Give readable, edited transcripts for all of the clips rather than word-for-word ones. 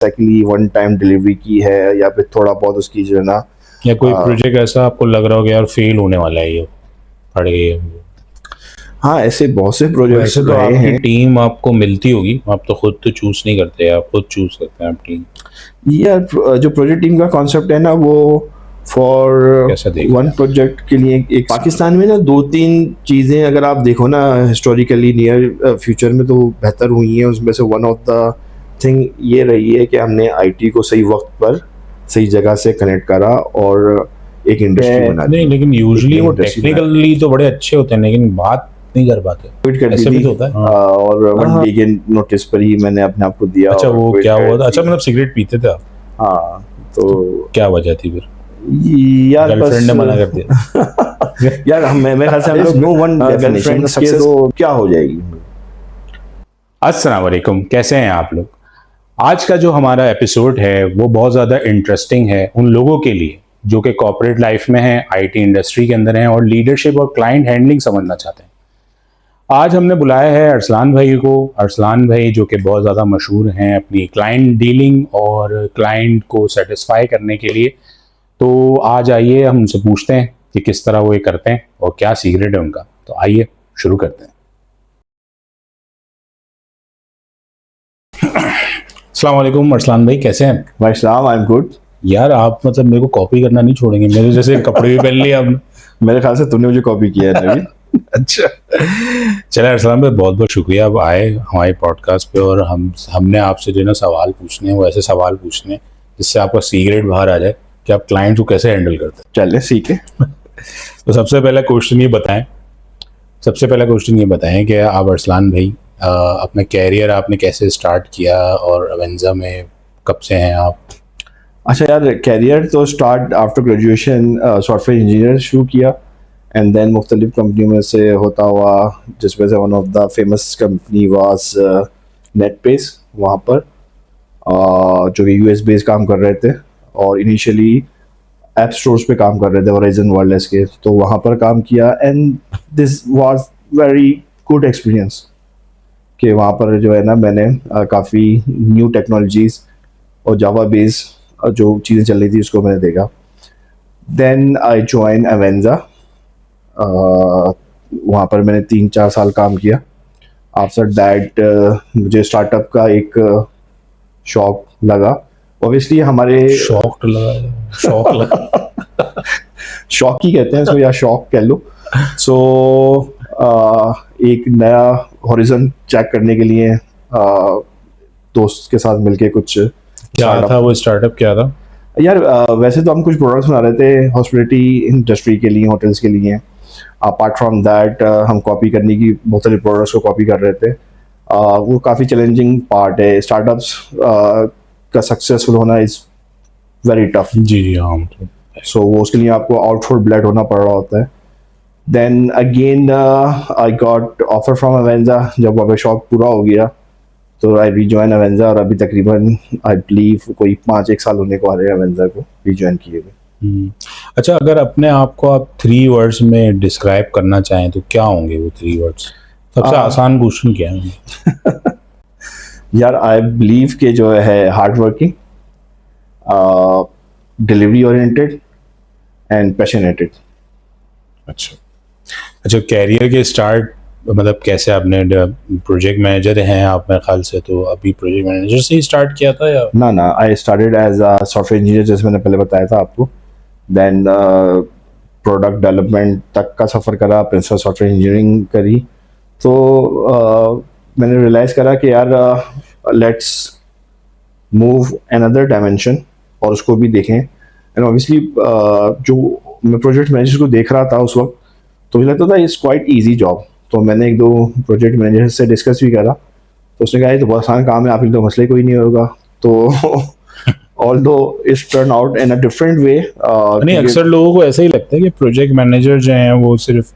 Actually one time delivery की है या फिर थोड़ा बहुत उसकी जो है ना, या कोई प्रोजेक्ट ऐसा आपको लग रहा हो कि यार फेल होने वाला है ये, पड़ गई है? हाँ ऐसे बहुत से प्रोजेक्ट्स वैसे तो रहे आपकी हैं टीम आपको मिलती होगी, आप तो खुद तो चूज नहीं करते, आप खुद चूज करते हैं आप टीम। यार। जो प्रोजेक्ट टीम का कॉन्सेप्ट है ना, वो फॉर कैसा देख वन प्रोजेक्ट के लिए एक पाकिस्तान में ना दो तीन चीज़ें अगर आप देखो ना हिस्टोरिकली नियर फ्यूचर में तो बेहतर हुई हैं। उसमें से वन ऑफ द थिंग ये रही है कि हमने आईटी को सही वक्त पर सही जगह से कनेक्ट करा और एक इंडस्ट्री बना दी। नहीं, लेकिन यूजुअली एक वो industry टेक्निकली तो बड़े अच्छे होते हैं लेकिन बात नहीं कर पाते। quit कर दी ऐसे भी थी। तो होता है। और वन डे के नोटिस पर ही मैंने अपने आप को दिया। अच्छा, और वो quit क्या कर हुआ था? दी। अच्छा, मतलब सिगरेट पीते थे आप? हाँ तो क्या वजह थी फिर? यार गर्लफ्रेंड ने मना कर दिया। यार हम मेरे ख्याल से हम लोग नो वन डेफिनेशन सक्सेस तो क्या हो जाएगी। अस्सलाम वालेकुम, कैसे हैं आप लोग? आज का जो हमारा एपिसोड है वो बहुत ज़्यादा इंटरेस्टिंग है उन लोगों के लिए जो कि कॉर्पोरेट लाइफ में हैं, आईटी इंडस्ट्री के अंदर हैं और लीडरशिप और क्लाइंट हैंडलिंग समझना चाहते हैं। आज हमने बुलाया है अरसलान भाई को। अरसलान भाई जो कि बहुत ज़्यादा मशहूर हैं अपनी क्लाइंट डीलिंग और क्लाइंट को सेटिस्फाई करने के लिए। तो आज आइए हम उनसे पूछते हैं कि किस तरह वो ये करते हैं और क्या सीक्रेट है उनका। तो आइए शुरू करते हैं। अस्सलाम वालेकुम अरसलान भाई, कैसे हैं? भाई सलाम, आई एम गुड। यार आप मतलब मेरे को कॉपी करना नहीं छोड़ेंगे, मेरे जैसे कपड़े भी पहन लिए आपने। मेरे ख्याल से तूने मुझे कॉपी किया है नवीन। अच्छा, चले अरसलान भाई, बहुत बहुत शुक्रिया आप आए हमारे पॉडकास्ट पे और हमने आपसे जो है ना सवाल पूछने हैं वो ऐसे सवाल पूछने हैं जिससे आपका सीक्रेट बाहर आ जाए कि आप क्लाइंट को कैसे हैंडल करते हैं। चले सीखे। तो सबसे पहला क्वेश्चन ये बताएं कि आप अरसलान भाई अपना कैरियर आपने कैसे स्टार्ट किया और अवेंजा में कब से हैं आप? अच्छा यार, कैरियर तो start after graduation software engineer शुरू किया एंड देन मुख्तलिफ कंपनी में से होता हुआ, जिसमें से one of the famous company was Netpace. वहाँ पर जो कि यूएस बेस्ड काम कर रहे थे और इनिशियली ऐप स्टोर्स पे काम कर रहे थे होराइजन वायरलेस के, तो वहाँ पर काम किया and this was very good experience कि वहाँ पर जो है ना मैंने काफ़ी न्यू टेक्नोलॉजीज़ और जावा बेस जो चीज़ें चल रही थी उसको मैंने देखा। Then I join Avenza. वहाँ पर मैंने 3-4 साल काम किया। आफ्टर दैट मुझे स्टार्टअप का एक शौक लगा। ऑब्वियसली हमारे शौक लगा शौक ही कहते हैं इसको या शौक कह लो। सो एक नया हॉरिजन चेक करने के लिए दोस्त के साथ मिलके कुछ क्या था वो स्टार्टअप, क्या था? यार वैसे तो हम कुछ प्रोडक्ट्स बना रहे थे हॉस्पिटलिटी इंडस्ट्री के लिए, होटल्स के लिए। अपार्ट फ्रॉम दैट हम कॉपी करने की बहुत सारे प्रोडक्ट्स को कॉपी कर रहे थे। वो काफ़ी चैलेंजिंग पार्ट है स्टार्टअप्स का। सक्सेसफुल होना इज़ वेरी टफ। जी हाँ। सो वो उसके लिए आपको आउटफुट ब्लड होना पड़ रहा होता है। Then again I got offer from Avenza. जब वहाँ पे शौक पूरा हो गया तो आई रीजॉइन अवेंजा और अभी तकरीबन आई बिलीव कोई 5-1 साल होने को आ रहे हैं अवेंजा को रीजॉइन किए हुए। अच्छा, अगर अपने आप को आप 3 वर्ड्स में डिस्क्राइब करना चाहें तो क्या होंगे वो 3 वर्ड्स? सबसे आसान क्वेश्चन क्या है? यार आई बिलीव के जो है hard working, delivery oriented and passionated. अच्छा, कैरियर के स्टार्ट मतलब कैसे आपने प्रोजेक्ट मैनेजर हैं आप मेरे ख्याल से, तो अभी प्रोजेक्ट मैनेजर से ही स्टार्ट किया था या? ना, I started as a software engineer जैसे मैंने पहले बताया था आपको। देन प्रोडक्ट डेवलपमेंट तक का सफ़र करा, प्रिंसिपल सॉफ्टवेयर इंजीनियरिंग करी। तो मैंने रियलाइज़ करा कि यार लेट्स मूव अनदर डायमेंशन और उसको भी देखें। एंड ऑब्वियसली जो मैं प्रोजेक्ट मैनेजर को देख रहा था उस वक्त तो मुझे लगता था इट्स क्वाइट ईजी जॉब। तो मैंने 1-2 प्रोजेक्ट मैनेजर से डिस्कस भी करा तो उसने कहा ये तो बहुत आसान काम है, आप तो मसले कोई नहीं होगा। तो although it's turned out in a different way। नहीं, अक्सर लोगों को ऐसा ही लगता है कि प्रोजेक्ट मैनेजर जो हैं वो सिर्फ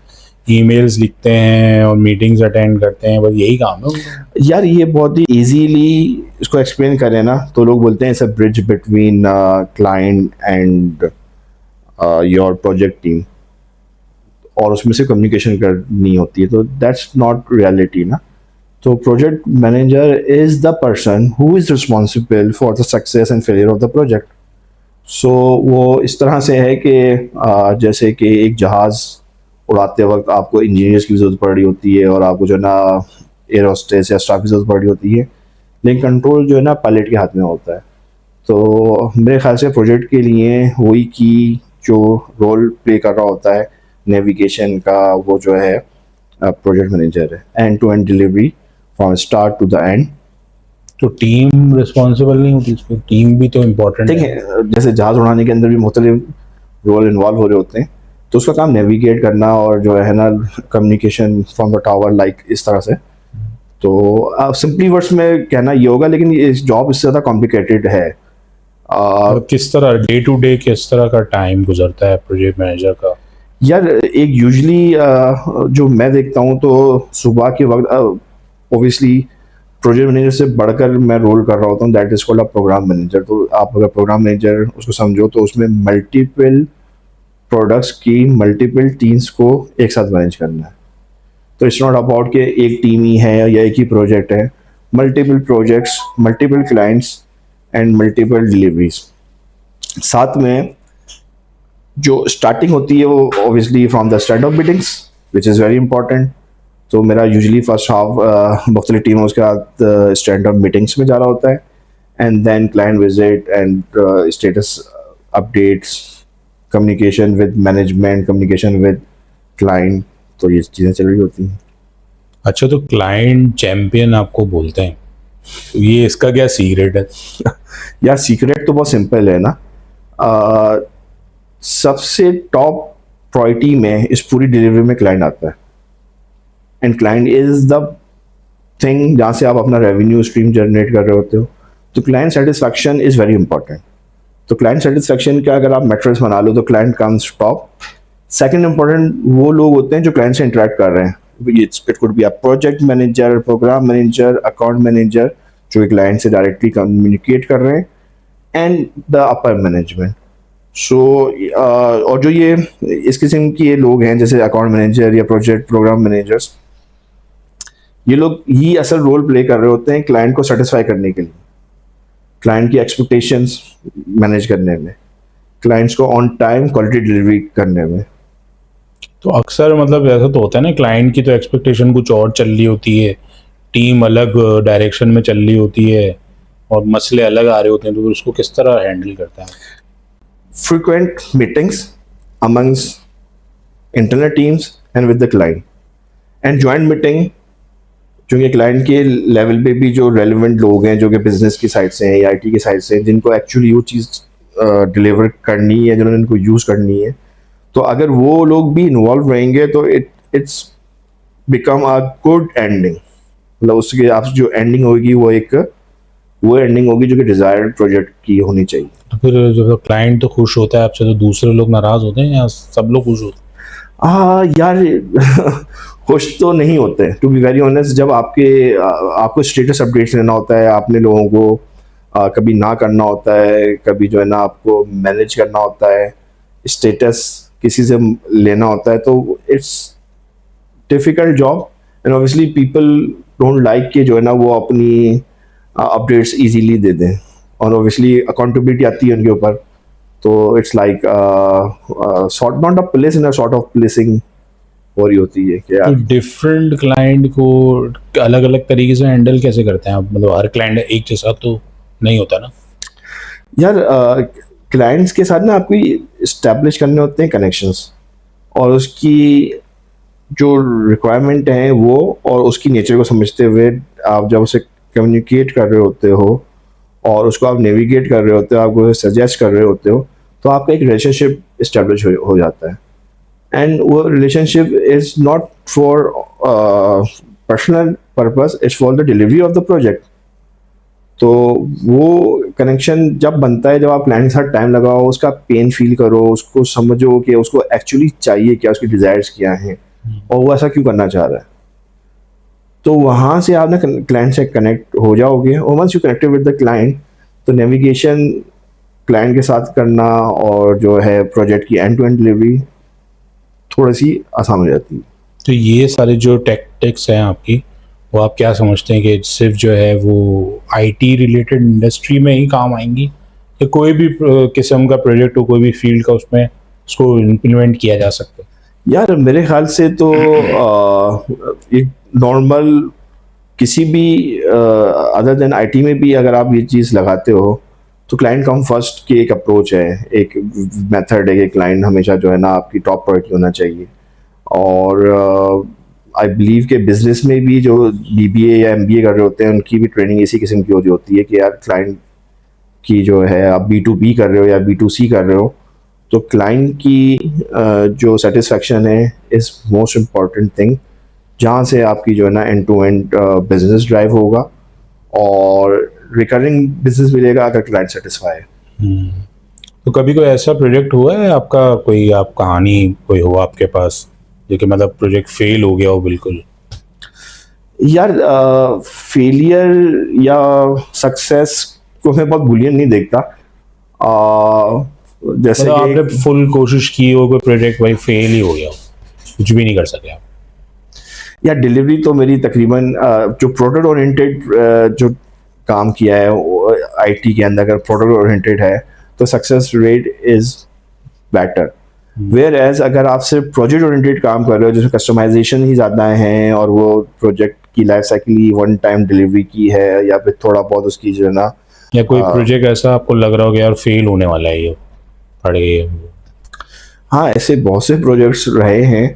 ईमेल्स लिखते हैं और मीटिंग्स अटेंड करते हैं, बस यही काम है उनका। यार ये बहुत ही इजीली इसको एक्सप्लेन करें ना तो लोग बोलते हैं it's a bridge between client and your project team और उसमें से कम्युनिकेशन करनी होती है, तो दैट्स नॉट रियलिटी ना। तो project manager is the person who is responsible for the success and failure of the project. So वो इस तरह से है कि जैसे कि एक जहाज़ उड़ाते वक्त आपको इंजीनियर्स की ज़रूरत पड़ रही होती है और आपको जो है ना एयरोस्टेस या स्टाफ की ज़रूरत पड़ रही होती है, लेकिन कंट्रोल जो है ना पायलट के हाथ में होता है. तो मेरे ख्याल से प्रोजेक्ट के लिए वही की जो रोल प्ले कर रहा होता है नेविगेशन का, वो जो है प्रोजेक्ट मैनेजर है. End to end delivery from start to the end. तो टीम रिस्पॉन्सिबल नहीं होती इसमें? टीम भी तो इम्पोर्टेंट ठीक है. है, जैसे जहाज़ उड़ाने के अंदर भी मुख्तलिफ रोल इन्वॉल्व हो रहे होते हैं, तो उसका काम नेविगेट करना और जो है ना communication from the tower like इस तरह से. तो सिंपली वर्ड्स में कहना ये होगा, लेकिन ये जॉब इससे ज़्यादा कॉम्प्लिकेटेड है. मतलब किस तरह डे टू डे किस तरह का टाइम गुजरता है प्रोजेक्ट मैनेजर का? यार एक यूजली जो मैं देखता हूँ तो सुबह के वक्त ओबियसली प्रोजेक्ट मैनेजर से बढ़कर मैं रोल कर रहा होता हूँ, that is called a program manager. तो आप अगर प्रोग्राम मैनेजर उसको समझो तो उसमें मल्टीपल प्रोडक्ट्स की मल्टीपल टीम्स को एक साथ मैनेज करना है. तो इट्स नॉट अबाउट कि एक टीम ही है या एक ही प्रोजेक्ट है. Multiple projects, multiple clients and multiple deliveries. साथ में जो स्टार्टिंग होती है वो obviously from the stand of meetings which is very important. तो मेरा यूजली फर्स्ट हाफ मुख्तलिफ टीमों के साथ स्टैंड ऑफ मीटिंग्स में जा रहा होता है, and then client visit and status updates, communication with management, communication with client. तो ये चीज़ें चल रही होती हैं. अच्छा, तो क्लाइंट चैंपियन आपको बोलते हैं, तो ये इसका क्या सीक्रेट है? यार सीक्रेट तो बहुत सिंपल है ना. सबसे टॉप प्रायोरिटी में इस पूरी डिलीवरी में क्लाइंट आता है. And client is the thing जहाँ से आप अपना रेवेन्यू स्ट्रीम जनरेट कर रहे होते हो. तो client satisfaction is very important. तो क्लाइंट सेटिस्फैक्शन का अगर आप मैट्रिक्स बना लो तो client comes top. Second important वो लोग होते हैं जो क्लाइंट से इंटरेक्ट कर रहे हैं. It could be a project manager, program manager, account manager, जो क्लाइंट से डायरेक्टली कम्युनिकेट कर रहे हैं, and the upper management. So और जो ये इस किस्म के ये लोग हैं जैसे अकाउंट मैनेजर या प्रोजेक्ट प्रोग्राम मैनेजर्स, ये लोग ही असल रोल प्ले कर रहे होते हैं क्लाइंट को सेटिस्फाई करने के लिए, क्लाइंट की एक्सपेक्टेशंस मैनेज करने में, क्लाइंट्स को ऑन टाइम क्वालिटी डिलीवरी करने में. तो अक्सर मतलब ऐसा तो होता है ना, क्लाइंट की तो एक्सपेक्टेशन कुछ और चल रही होती है, टीम अलग डायरेक्शन में चल रही होती है और मसले अलग आ रहे होते हैं, तो उसको किस तरह हैंडल करता है? Frequent meetings amongst internal teams and with the client, and joint meeting जो कि क्लाइंट के लेवल पे भी जो रेलिवेंट लोग हैं जो कि बिजनेस की साइड से हैं या आईटी की साइड से हैं, जिनको एक्चुअली वो चीज़ डिलीवर करनी है, जिन्होंने इनको यूज़ करनी है, तो अगर वो लोग भी इन्वॉल्व रहेंगे तो it's become a good ending. मतलब उसके आप जो एंडिंग होगी वो एंडिंग होगी जो कि डिज़ायर्ड प्रोजेक्ट की होनी चाहिए. तो फिर जब क्लाइंट तो खुश होता है आपसे, तो दूसरे लोग नाराज होते हैं या सब लोग खुश होते हैं? यार खुश तो नहीं होते टू बी वेरी ऑनेस्ट. जब आपको स्टेटस अपडेट्स लेना होता है, आपने लोगों को कभी ना करना होता है, कभी जो है ना आपको मैनेज करना होता है, स्टेटस किसी से लेना होता है, तो it's difficult job. And obviously people don't like कि जो है ना वो अपनी अपडेट्स इजीली दे दें, और ऑब्वियसली अकाउंटेबिलिटी आती है उनके ऊपर. तो it's like sort not a place in a sort of placing हो रही होती है कि तो यार डिफरेंट क्लाइंट को अलग अलग तरीके से हैंडल कैसे करते हैं आप? मतलब हर क्लाइंट एक जैसा तो नहीं होता ना. यार क्लाइंट्स के साथ ना आपको इस्टेब्लिश करने होते हैं कनेक्शंस, और उसकी जो रिक्वायरमेंट है वो और उसकी नेचर को समझते हुए आप जब उसे कम्युनिकेट कर रहे होते हो और उसको आप नेविगेट कर रहे होते हो, आप उसे सजेस्ट कर रहे होते हो, तो आपका एक रिलेशनशिप इस्टेब्लिश हो जाता है. एंड वो relationship is not for personal purpose, it's for the delivery of the project. तो वो कनेक्शन जब बनता है, जब आप क्लाइंट के साथ टाइम लगाओ, उसका पेन फील करो, उसको समझो कि उसको एक्चुअली चाहिए क्या, उसकी डिज़ायर्स क्या हैं और वो ऐसा क्यों करना चाह रहा है. तो वहाँ से आप ना क्लाइंट से कनेक्ट हो जाओगे, और once you connected with the client, तो नेविगेशन क्लाइंट के साथ करना और जो है प्रोजेक्ट की एंड टू एंड डिलीवरी थोड़ी सी आसान हो जाती है. तो ये सारे जो टेक्टिक्स हैं आपकी, वो आप क्या समझते हैं कि सिर्फ जो है वो आईटी रिलेटेड इंडस्ट्री में ही काम आएंगी, या कोई भी किस्म का प्रोजेक्ट हो, कोई भी फील्ड का, उसमें उसको इम्प्लीमेंट किया जा सकता है? यार मेरे ख्याल से तो एक नॉर्मल किसी भी अदर देन आईटी में भी अगर आप ये चीज़ लगाते हो तो क्लाइंट कम फर्स्ट की एक अप्रोच है, एक मेथड है कि क्लाइंट हमेशा जो है ना आपकी टॉप प्रायोरिटी होना चाहिए। और आई बिलीव के बिजनेस में भी जो बीबीए या एमबीए कर रहे होते हैं उनकी भी ट्रेनिंग इसी किस्म की हो रही होती है कि यार क्लाइंट की जो है आप बी टू बी कर रहे हो या बी टू सी कर रहे हो तो क्लाइंट की जो सेटिस्फेक्शन है इज़ मोस्ट इम्पॉर्टेंट थिंग, जहाँ से आपकी जो है ना end to end business drive होगा और रिकरिंग बिजनेस मिलेगा अगर क्लाइंट सेटिस्फाई है। तो कभी कोई ऐसा प्रोजेक्ट हुआ है आपका, कोई आप कहानी कोई हो आपके पास जो कि मतलब प्रोजेक्ट फेल हो गया हो बिल्कुल? यार फेलियर या सक्सेस को मैं बहुत बुलियन नहीं देखता। जैसे मतलब कि आपने फुल कोशिश की हो, कोई प्रोजेक्ट भाई फेल ही हो गया हो, कुछ भी नहीं कर सके आप? या डिलीवरी तो मेरी तकरीबन जो प्रोडक्ट ओरिएंटेड जो काम किया है आईटी के अंदर अगर प्रोडक्ट ओरिएंटेड है तो success rate is better. Whereas अगर आप सिर्फ प्रोजेक्ट ओरिएंटेड काम कर रहे हो जिसमें कस्टमाइजेशन ही ज़्यादा हैं और वो प्रोजेक्ट की लाइफ साइकिल ही वन टाइम डिलीवरी की है या फिर थोड़ा बहुत उसकी जो है ना, या कोई प्रोजेक्ट ऐसा आपको लग रहा हो कि यार फेल होने वाला है, ये पड़ गए? हाँ ऐसे बहुत से प्रोजेक्ट्स रहे हैं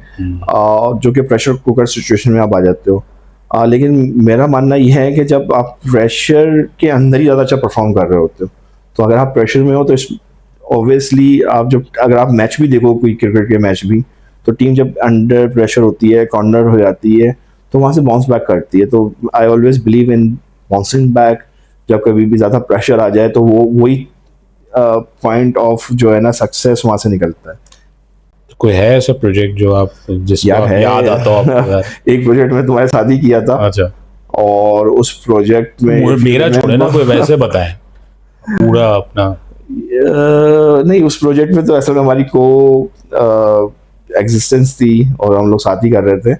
जो कि प्रेशर कुकर सिचुएशन में आप आ जाते हो। लेकिन मेरा मानना यह है कि जब आप प्रेशर के अंदर ही ज़्यादा अच्छा परफॉर्म कर रहे होते हो तो अगर आप प्रेशर में हो तो ऑब्वियसली आप जब अगर आप मैच भी देखो कोई क्रिकेट के मैच भी तो टीम जब अंडर प्रेशर होती है, कॉर्नर हो जाती है तो वहाँ से बाउंस बैक करती है। तो I always believe in bouncing back. जब कभी भी ज़्यादा प्रेशर आ जाए तो वो वही पॉइंट ऑफ जो है ना सक्सेस वहाँ से निकलता है। कोई है ऐसा प्रोजेक्ट जो आप जिसको यार आप है याद आता हो आपको यार? एक प्रोजेक्ट में तुम्हारे साथ ही किया था अच्छा, और उस प्रोजेक्ट में मेरा छोड़े ना, कोई वैसे बताएं पूरा अपना। नहीं उस प्रोजेक्ट में तो असल में हमारी को एग्जिस्टेंस थी और हम लोग साथ ही कर रहे थे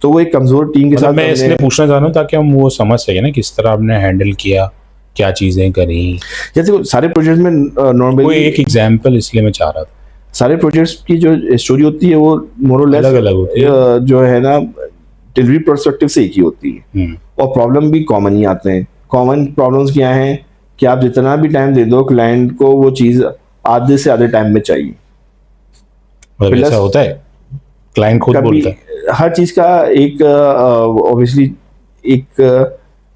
तो वो एक कमजोर टीम के मतलब साथ मैं इसलिए पूछना चाह रहा हूँ ताकि हम वो समझ सके ना किस तरह आपने हैंडल किया, क्या चीजें करी। जैसे सारे प्रोजेक्ट में कोई नॉर्मली एक एग्जांपल इसलिए मैं चाह रहा था। सारे प्रोजेक्ट्स की जो स्टोरी होती है वो मोर और लेस अलग-अलग होती है। जो है ना डिलीवरी पर्सपेक्टिव से एक ही होती है और प्रॉब्लम भी कॉमन ही आते हैं। कॉमन प्रॉब्लम्स क्या हैं कि आप जितना भी टाइम दे दो क्लाइंट को वो चीज़ आधे से आधे टाइम में चाहिए। मतलब ऐसा होता है, क्लाइंट खुद कभी बोलता है? हर चीज़ का एक ऑब्वियसली एक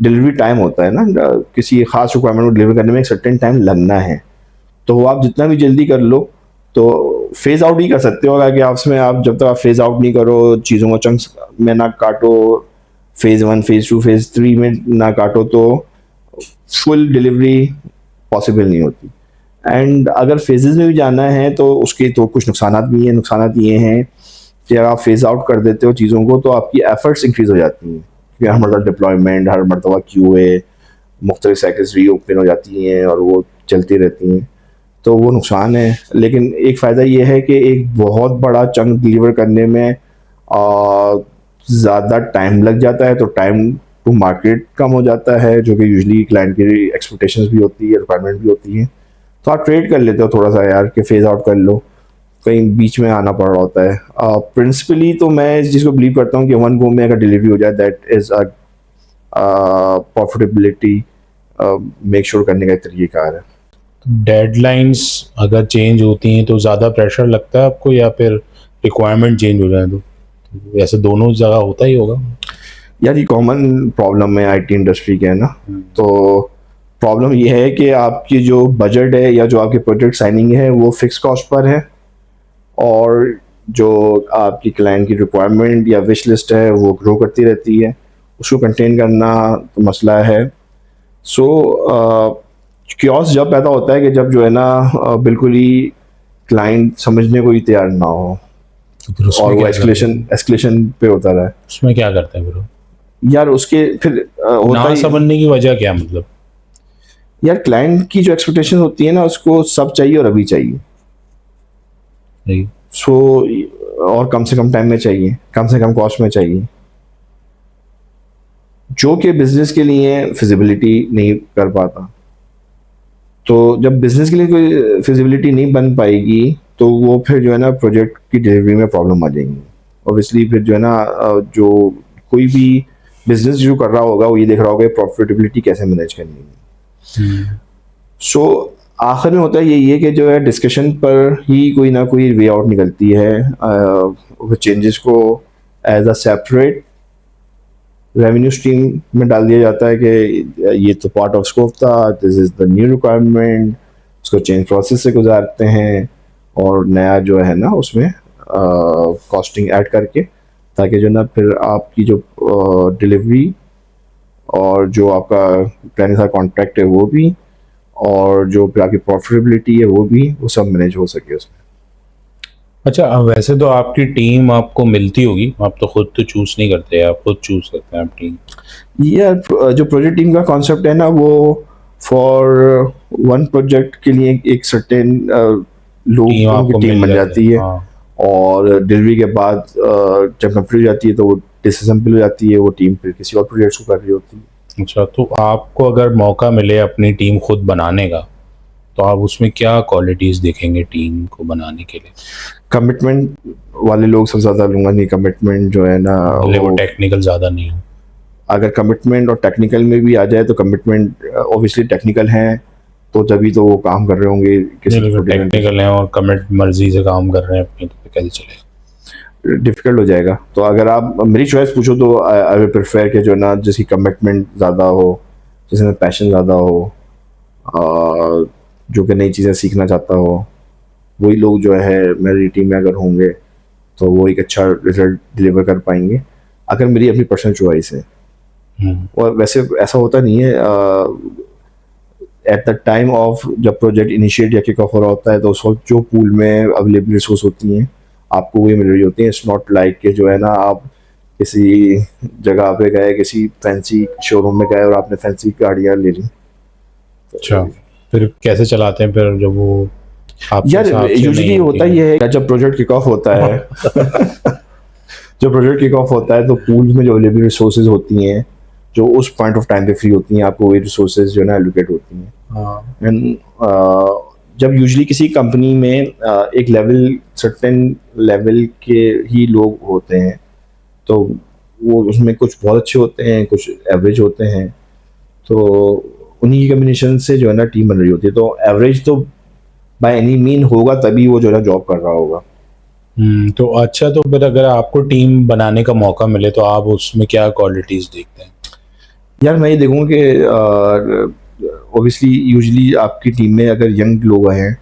डिलीवरी टाइम होता है ना, किसी खास रिक्वायरमेंट को डिलीवर करने में एक सर्टेन टाइम लगना है तो वो आप जितना भी जल्दी कर लो तो फेज आउट ही कर सकते हो। अगर आपस में आप जब तक आप फेज आउट नहीं करो, चीज़ों को चंक्स में ना काटो, फेज 1 फेज 2 फेज 3 में ना काटो तो फुल डिलीवरी पॉसिबल नहीं होती। एंड अगर फेजेस में भी जाना है तो उसके तो कुछ नुकसानात भी हैं। नुकसानात ये हैं कि अगर आप फेज आउट कर देते हो चीज़ों को तो आपकी एफर्ट्स इंक्रीज हो जाती हैं कि हर मरतबा डिप्लॉयमेंट, हर मरतबा QA, मुख्तलिफ साइकिल्स रीओपन हो जाती हैं और वो चलती रहती हैं तो वो नुकसान है। लेकिन एक फ़ायदा ये है कि एक बहुत बड़ा चंक डिलीवर करने में ज़्यादा टाइम लग जाता है तो टाइम टू मार्केट कम हो जाता है जो कि यूजली क्लाइंट की एक्सपेक्टेशंस भी होती है, रिक्वायरमेंट भी होती है। तो आप ट्रेड कर लेते हो थोड़ा सा यार कि फेज आउट कर लो, कहीं बीच में आना पड़ रहा होता है। प्रिंसिपली तो मैं इस चीज़ को बिलीव करता हूँ कि वन गो में अगर डिलीवरी हो जाए that is a profitability make sure करने का एक तरीक़ाकार है। डेडलाइंस अगर चेंज होती हैं तो ज़्यादा प्रेशर लगता है आपको, या फिर रिक्वायरमेंट चेंज हो जाए तो ऐसे दोनों जगह होता ही होगा? यार ये कॉमन प्रॉब्लम है आईटी इंडस्ट्री के, है ना। तो प्रॉब्लम ये है कि आपकी जो बजट है या जो आपकी प्रोजेक्ट साइनिंग है वो फिक्स कॉस्ट पर है और जो आपकी क्लाइंट की रिक्वायरमेंट या विश लिस्ट है वो ग्रो करती रहती है, उसको कंटेन करना तो मसला है। सो क्योस जब पैदा होता है कि जब जो है ना बिल्कुल ही क्लाइंट समझने को ही तैयार ना हो तो फिर और उसमें वो क्या करते हैं? एस्केलेशन पे होता रहा है। उसमें क्या करते हैं फिर? यार उसके फिर होता ना ही समझने की वजह क्या, मतलब? यार क्लाइंट की जो एक्सपेक्टेशन होती है ना उसको सब चाहिए और अभी चाहिए। नहीं, सो और कम से कम टाइम में चाहिए, कम से कम कॉस्ट में चाहिए। जो कि बिजनेस के लिए फिजिबिलिटी नहीं कर पाता। तो जब बिजनेस के लिए कोई फिजिबिलिटी नहीं बन पाएगी तो वो फिर जो है ना प्रोजेक्ट की डिलीवरी में प्रॉब्लम आ जाएंगी। ऑब्वियसली फिर जो है ना जो कोई भी बिजनेस जो कर रहा होगा वो ये देख रहा होगा प्रॉफिटेबिलिटी कैसे मैनेज करनी है। सो आखिर में होता है यही है कि जो है डिस्कशन पर ही कोई ना कोई वे आउट निकलती है। चेंजेस को as a separate revenue stream में डाल दिया जाता है कि ये तो पार्ट ऑफ स्कोप था, this is the new requirement, उसको चेंज प्रोसेस से गुजारते हैं और नया जो है ना उसमें कॉस्टिंग ऐड करके, ताकि जो ना फिर आपकी जो डिलीवरी और जो आपका पहले सा कॉन्ट्रैक्ट है वो भी, और जो फिर आपकी प्रॉफिटेबिलिटी है वो भी, वो सब मैनेज हो सके उसमें। अच्छा, वैसे तो आपकी टीम आपको मिलती होगी, आप तो खुद तो चूज नहीं करते, आप खुद चूज करते हैं आप टीम। यार जो प्रोजेक्ट टीम का कॉन्सेप्ट है ना वो फॉर वन प्रोजेक्ट के लिए एक सर्टेन लोग टीम उनकी आपको टीम मिल बन जाती जाती है, है। हाँ। और डिलीवरी के बाद जब कंप्लीट हो जाती है तो वो डिसअसेंबल हो जाती है, वो टीम फिर किसी और प्रोजेक्ट्स को कर रही होती है। अच्छा, तो आपको अगर मौका मिले अपनी टीम खुद बनाने का, तो आप उसमें क्या क्वालिटीज देखेंगे टीम को बनाने के लिए? कमिटमेंट वाले लोग सबसे ज़्यादा लूँगा। नहीं, कमिटमेंट जो है ना वो टेक्निकल ज़्यादा नहीं हो। अगर कमिटमेंट और टेक्निकल में भी आ जाए तो कमिटमेंट ऑब्वियसली टेक्निकल हैं तो तभी तो वो काम कर रहे होंगे किसी टेक्निकल हैं और कमिट मर्जी से काम कर रहे हैं अपनी, तो कैसे चलेगा? डिफिकल्ट हो जाएगा। तो अगर आप मेरी चॉइस पूछो तो आई विल प्रेफर कि जो ना जिसकी कमिटमेंट ज़्यादा हो, जिसमें पैशन ज़्यादा हो, जो कि नई चीज़ें सीखना चाहता हो, वही लोग जो है मेरी टीम में अगर होंगे तो वो एक अच्छा रिजल्ट डिलीवर कर पाएंगे, अगर मेरी अपनी पर्सनल चॉइस है। और वैसे ऐसा होता नहीं है, एट द टाइम ऑफ जब प्रोजेक्ट इनिशिएट या किक ऑफ हो रहा होता है तो उस वक्त जो पूल में अवेलेबल रिसोर्स होती हैं आपको वही मिल रही होती हैं। इट्स नॉट लाइक कि जो है ना आप किसी जगह पे गए, किसी फैंसी शोरूम में गए और आपने फैंसी गाड़ियाँ ले ली। अच्छा, फिर कैसे चलाते हैं फिर जब वो यार यूजुअली होता ही है जब प्रोजेक्ट किक ऑफ होता है जब प्रोजेक्ट किक ऑफ होता है तो पूल में जो अवेलेबल रिसोर्सेज होती हैं जो उस पॉइंट ऑफ टाइम पे फ्री होती हैं, आपको वही रिसोर्सेज जो है ना एलोकेट होती हैं। एंड जब यूजुअली किसी कंपनी में एक लेवल सर्टेन लेवल के ही लोग होते हैं तो वो उसमें कुछ बहुत अच्छे होते हैं, कुछ एवरेज होते हैं, तो उन्हीं की कम्बिनेशन से जो है ना टीम बन रही होती है। तो एवरेज तो बाय एनी मीन होगा तभी वो जो है ना जॉब कर रहा होगा। तो अच्छा, तो फिर अगर आपको टीम बनाने का मौका मिले तो आप उसमें क्या क्वालिटीज देखते हैं? यार मैं ये देखूँगा कि ऑब्वियसली यूजुअली आपकी टीम में अगर यंग लोग हैं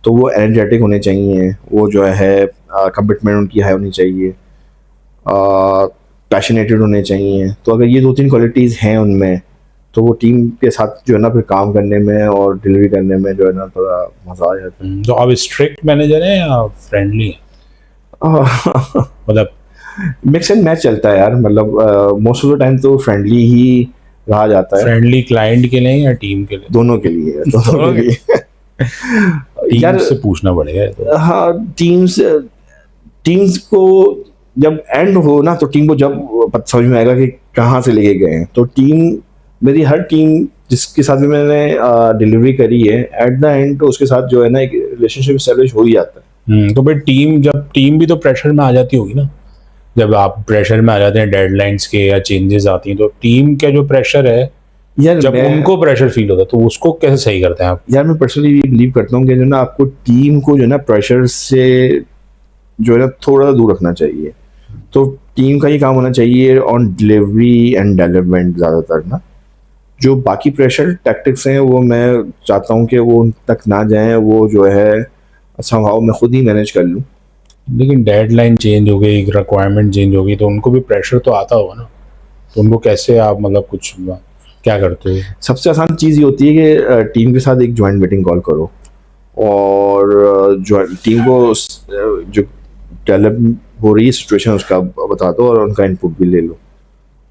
तो वो एनर्जेटिक होने चाहिए, वो जो है कमिटमेंट उनकी हाई होनी चाहिए, पैशनेटेड होने चाहिए। तो अगर ये 2-3 क्वालिटीज़ हैं उनमें तो वो टीम के साथ जो है ना फिर काम करने में और डिलीवरी करने में जो है ना थोड़ा मज़ा आ जाता है। तो आप स्ट्रिक्ट मैनेजर हैं या फ्रेंडली हैं? मतलब मिक्स एंड मैच चलता है यार, मतलब मोस्ट ऑफ द टाइम तो फ्रेंडली ही रहा जाता है। फ्रेंडली क्लाइंट के लिए या टीम के लिए? दोनों के लिए, दोनों के लिए। यार से पूछना पड़ेगा तो। हाँ, टीम्स को जब एंड हो ना तो टीम को जब समझ में आएगा कि कहाँ से लेके गए हैं। तो टीम मेरी हर टीम जिसके साथ भी मैंने डिलीवरी करी है एट द एंड तो उसके साथ जो है ना एक रिलेशनशिप एस्टेब्लिश हो ही जाता है। तो फिर टीम भी तो प्रेशर में आ जाती होगी ना, जब आप प्रेशर में आ जाते हैं डेडलाइंस के या चेंजेस आती हैं, तो टीम का जो प्रेशर है यार जब उनको प्रेशर फील होता है तो उसको कैसे सही करते हैं आप? यार मैं पर्सनली बिलीव करता हूँ कि जो ना आपको टीम को जो ना प्रेशर से जो है ना थोड़ा दूर रखना चाहिए। तो टीम का ही काम होना चाहिए ऑन डिलीवरी एंड डेवलपमेंट ज़्यादातर ना। जो बाकी प्रेशर टैक्टिक्स हैं वो मैं चाहता हूँ कि वो उन तक ना जाएं, वो जो है समहाउ मैं खुद ही मैनेज कर लूँ। लेकिन डेडलाइन चेंज हो गई, रिक्वायरमेंट चेंज हो गई, तो उनको भी प्रेशर तो आता होगा ना, तो उनको कैसे आप मतलब कुछ क्या करते हो? सबसे आसान चीज़ ये होती है कि टीम के साथ एक जॉइंट मीटिंग कॉल करो और जो टीम को जो डेवलप हो रही है सिचुएशन उसका बता दो और उनका इनपुट भी ले लो।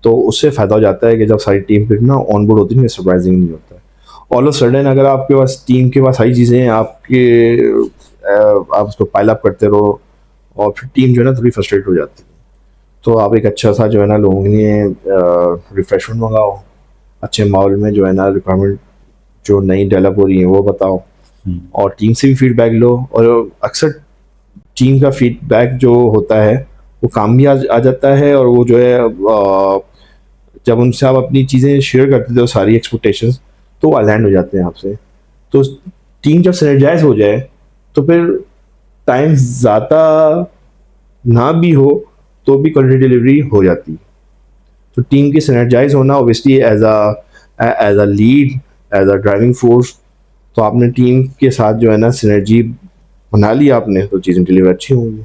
तो उससे फ़ायदा हो जाता है कि जब सारी टीम फिर ना ऑन बोर्ड होती है सरप्राइजिंग नहीं होता है। ऑल ऑफ सडन अगर आपके पास टीम के पास सारी चीज़ें हैं आप उसको पाइल अप करते रहो और फिर टीम जो है ना थोड़ी फ्रस्ट्रेट हो जाती है। तो आप एक अच्छा सा जो है ना लोगों के लिए रिफ्रेशमेंट मंगाओ, अच्छे माहौल में जो है ना रिक्वायरमेंट जो नई डेवलप हो रही है वो बताओ, और टीम से भी फीडबैक लो। और अक्सर टीम का फीडबैक जो होता है वो काम भी आ जाता है, और वो जो है जब उनसे आप अपनी चीज़ें शेयर करते हो सारी एक्सपेक्टेशंस, तो वो अलाइन हो जाते हैं आपसे। तो टीम जब सिनर्जाइज हो जाए तो फिर टाइम ज़्यादा ना भी हो तो भी क्वालिटी डिलीवरी हो जाती है। तो टीम की सिनर्जाइज होना obviously as a lead, as a driving force, तो आपने टीम के साथ जो है ना सिनर्जी बना ली आपने, तो चीज़ें डिलीवर अच्छी होंगी।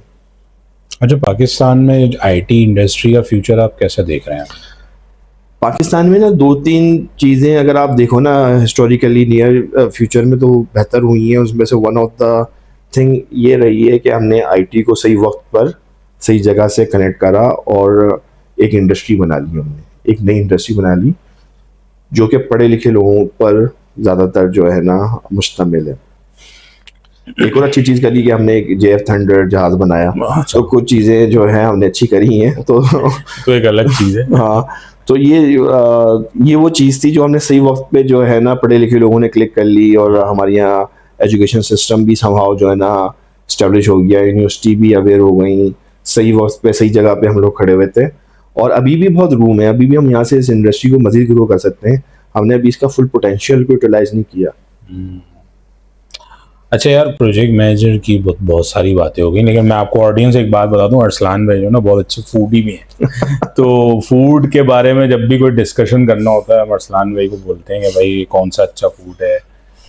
अच्छा, पाकिस्तान में आईटी इंडस्ट्री का फ्यूचर आप कैसे देख रहे हैं? पाकिस्तान में ना दो तीन चीज़ें अगर आप देखो ना हिस्टोरिकली नियर फ्यूचर में तो बेहतर हुई हैं। उसमें से वन ऑफ द थिंग ये रही है कि हमने आईटी को सही वक्त पर सही जगह से कनेक्ट करा, और एक इंडस्ट्री बना ली हमने, एक नई इंडस्ट्री बना ली जो कि पढ़े लिखे लोगों पर ज़्यादातर जो है ना मुश्तमिल है। एक और अच्छी चीज़ करी कि हमने एक JF थंडर जहाज़ बनाया। तो कुछ चीज़ें जो है हमने अच्छी करी हैं तो तो एक अलग चीज़ है। हाँ, तो ये वो चीज़ थी जो हमने सही वक्त पे जो है ना पढ़े लिखे लोगों ने क्लिक कर ली, और हमारे यहाँ एजुकेशन सिस्टम भी समहाउ जो है ना इस्टेब्लिश हो गया, यूनिवर्सिटी भी अवेयर हो गई, सही वक्त पे सही जगह पे हम लोग खड़े हुए थे। और अभी भी बहुत रूम है, अभी भी हम यहाँ से इस इंडस्ट्री को मज़ीद ग्रो कर सकते हैं। हमने अभी इसका फुल पोटेंशियल को यूटिलाइज नहीं किया। अच्छा यार, प्रोजेक्ट मैनेजर की बहुत सारी बातें हो गई, लेकिन मैं आपको ऑडियंस एक बात बता दूं, अरसलान भाई जो ना बहुत अच्छे फूडी भी हैं। तो फूड के बारे में जब भी कोई डिस्कशन करना होता है हम अरसलान भाई को बोलते हैं कि भाई कौन सा अच्छा फूड है।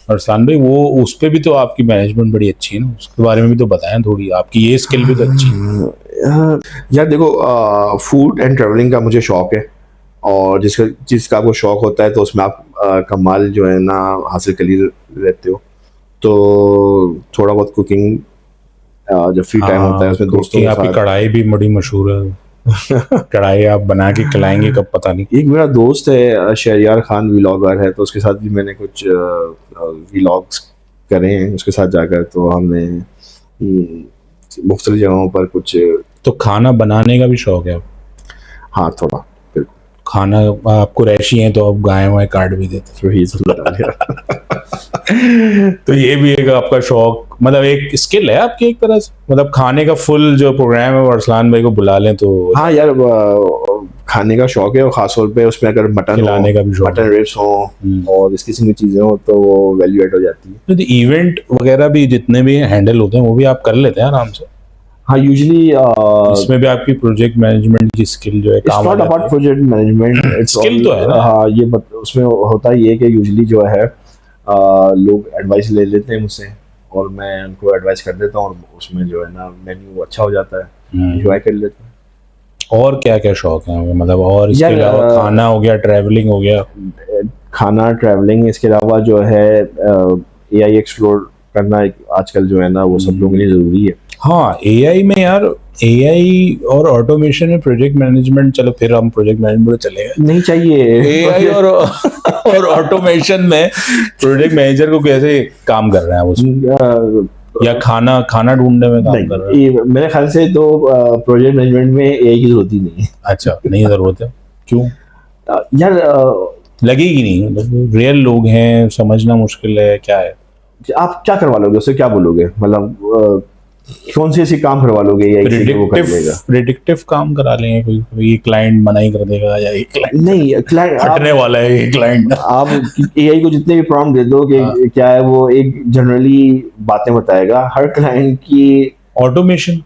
अरसलान भाई वो उस पर भी तो आपकी मैनेजमेंट बड़ी अच्छी है ना, उसके बारे में भी तो बताएं थोड़ी, आपकी ये स्किल भी तो अच्छी है। यार देखो, फूड एंड ट्रैवलिंग का मुझे शौक है, और जिसका आपको शौक होता है तो उसमें आप कमाल जो है ना हासिल कर ही रहते हो। तो थोड़ा बहुत कुकिंग जब फ्री टाइम होता है उसमें दोस्तों के आपकी साथ। कढ़ाई भी बड़ी मशहूर है। कढ़ाई आप बना के खिलाएंगे कब पता नहीं। एक मेरा दोस्त है शहरियार खान, व्लॉगर है, तो उसके साथ भी मैंने कुछ व्लॉग्स करे हैं उसके साथ जाकर। तो हमने मुख्तलिफ जगहों पर कुछ। तो खाना बनाने का भी शौक है? हाँ थोड़ा, बिल्कुल। खाना आपको रैशी है तो आप गाय वाय काट भी देते तो ये भी एक आपका शौक, मतलब एक स्किल है आपकी एक तरह से, मतलब खाने का फुल जो प्रोग्राम है वो अरसलान भाई को बुला लें तो। हाँ यार, खाने का शौक है, और खासतौर पे उसमें अगर मटन खिलाने का भी शौक, मटन रिब्स हो और इस किस्म की चीज़ें हो तो वो वैल्यू एड हो जाती है। तो इवेंट वगैरह भी जितने भी हैंडल होते हैं वो भी आप कर लेते हैं आराम से? हाँ यूजुअली इसमें भी आपकी प्रोजेक्ट मैनेजमेंट की स्किल जो है काम आ जाती है। प्रोजेक्ट मैनेजमेंट स्किल तो है ना। हाँ, उसमें होता ये है कि यूजुअली जो है लोग एडवाइस ले लेते हैं मुझसे, और मैं उनको एडवाइस कर देता हूँ, और उसमें जो है ना मेन्यू अच्छा हो जाता है, एंजॉय कर लेते हैं। और क्या क्या शौक है, मतलब और इसके अलावा खाना हो गया, ट्रैवलिंग हो गया? खाना, ट्रैवलिंग, इसके अलावा जो है AI एक्सप्लोर करना आजकल जो है ना वो सब लोगों के लिए ज़रूरी है। हाँ, AI में यार, AI और ऑटोमेशन में प्रोजेक्ट मैनेजमेंट, चलो फिर हम प्रोजेक्ट मैनेजमेंट चले गए, नहीं चाहिए। AI और ऑटोमेशन में प्रोजेक्ट मैनेजर को कैसे काम कर रहे हैं उसमें, या खाना ढूंढने में काम कर रहे हैं? मेरे ख्याल से तो प्रोजेक्ट मैनेजमेंट में AI की जरूरत ही नहीं है। अच्छा, नहीं जरूरत है? क्यों? यार लगेगी नहीं, रियल लोग हैं, समझना मुश्किल है, क्या है? आप क्या करवा लोगे उससे, क्या बोलोगे, मतलब कौन से ऐसे काम करवा लोगे AI से वो कर लेगा? प्रेडिक्टिव काम करा लेंगे, कोई क्लाइंट मना ही कर देगा, या एक क्लाइंट नहीं, क्लाइंट हटने वाला है ये क्लाइंट। आप AI को जितने भी प्रॉम्प्ट दे दो कि क्या है, वो एक जनरली बातें बताएगा। हर क्लाइंट की ऑटोमेशन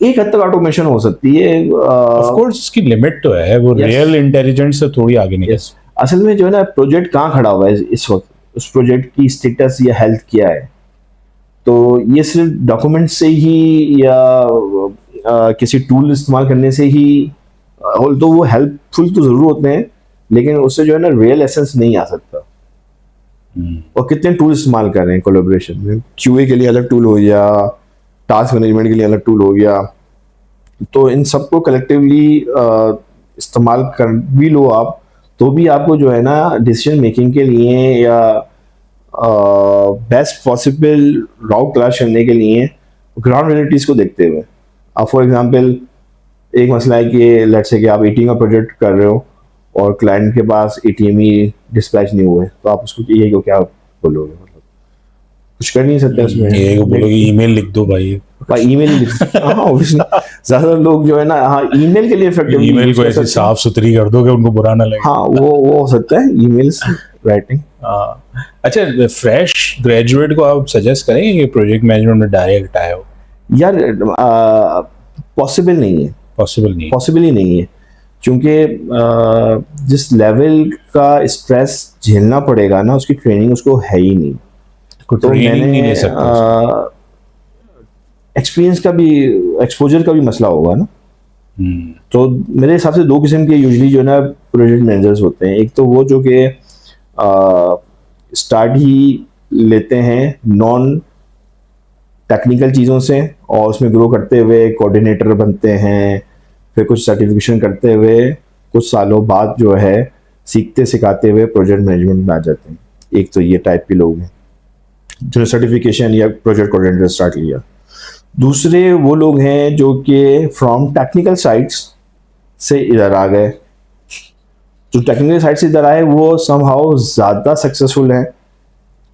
एक हद तक ऑटोमेशन हो सकती है, ऑफ कोर्स इसकी लिमिट तो है, वो रियल इंटेलिजेंस से थोड़ी आगे निकल। असल में जो है ना प्रोजेक्ट कहाँ खड़ा हुआ है इस वक्त, उस प्रोजेक्ट की स्टेटस या हेल्थ क्या है, तो ये सिर्फ डॉक्यूमेंट से ही या किसी टूल इस्तेमाल करने से ही, तो वो हेल्पफुल तो ज़रूर होते हैं, लेकिन उससे जो है ना रियल एसेंस नहीं आ सकता। और कितने टूल इस्तेमाल कर रहे हैं कोलैबोरेशन में, QA के लिए अलग टूल हो गया, टास्क मैनेजमेंट के लिए अलग टूल हो गया, तो इन सबको कलेक्टिवली इस्तेमाल कर भी लो आप, तो भी आपको जो है ना डिसीजन मेकिंग के लिए या बेस्ट पॉसिबल राउट तलाश करने के लिए ग्राउंड रियलिटीज़ को देखते हुए, आप फॉर एग्जांपल एक मसला है कि लेट्स से कि आप एटीएम का प्रोजेक्ट कर रहे हो और क्लाइंट के पास एटीएम ही डिस्पैच नहीं हुए, तो आप उसको ये को क्या बोलोगे? मतलब कुछ कर नहीं सकते उसमें। ये को बोलोगे ईमेल लिख दो भाई, ईमेल ही लिख सकते। हाँ ऑब्वियसली ज्यादा लोग जो है ना, हाँ ईमेल के लिए इफेक्टिव ईमेल को ऐसे साफ सुथरी कर दो कि उनको बुरा ना लगे। हाँ वो हो सकता है ईमेल्स राइटिंग। अच्छा, फ्रेश ग्रेजुएट को आप सजेस्ट करेंगे कि प्रोजेक्ट मैनेजमेंट में डायरेक्ट आए हो? यार पॉसिबल नहीं है, पॉसिबल ही नहीं है, क्योंकि जिस लेवल का स्ट्रेस झेलना पड़ेगा ना, उसकी ट्रेनिंग उसको है ही नहीं। तो मैंने एक्सपीरियंस का भी, एक्सपोजर का भी मसला होगा ना। तो मेरे हिसाब से दो किस्म के यूजुअली जो है ना प्रोजेक्ट मैनेजर्स होते हैं। एक तो वो जो कि स्टार्ट ही लेते हैं नॉन टेक्निकल चीज़ों से और उसमें ग्रो करते हुए कोऑर्डिनेटर बनते हैं, फिर कुछ सर्टिफिकेशन करते हुए कुछ सालों बाद जो है सीखते सिखाते हुए प्रोजेक्ट मैनेजमेंट में आ जाते हैं। एक तो ये टाइप के लोग हैं जो सर्टिफिकेशन या प्रोजेक्ट कोऑर्डिनेटर स्टार्ट लिया। दूसरे वो लोग हैं जो कि फ्रॉम टेक्निकल साइट्स से इधर आ गए। जो टेक्निकल साइड से इधर आए वो समहाउ ज़्यादा सक्सेसफुल हैं,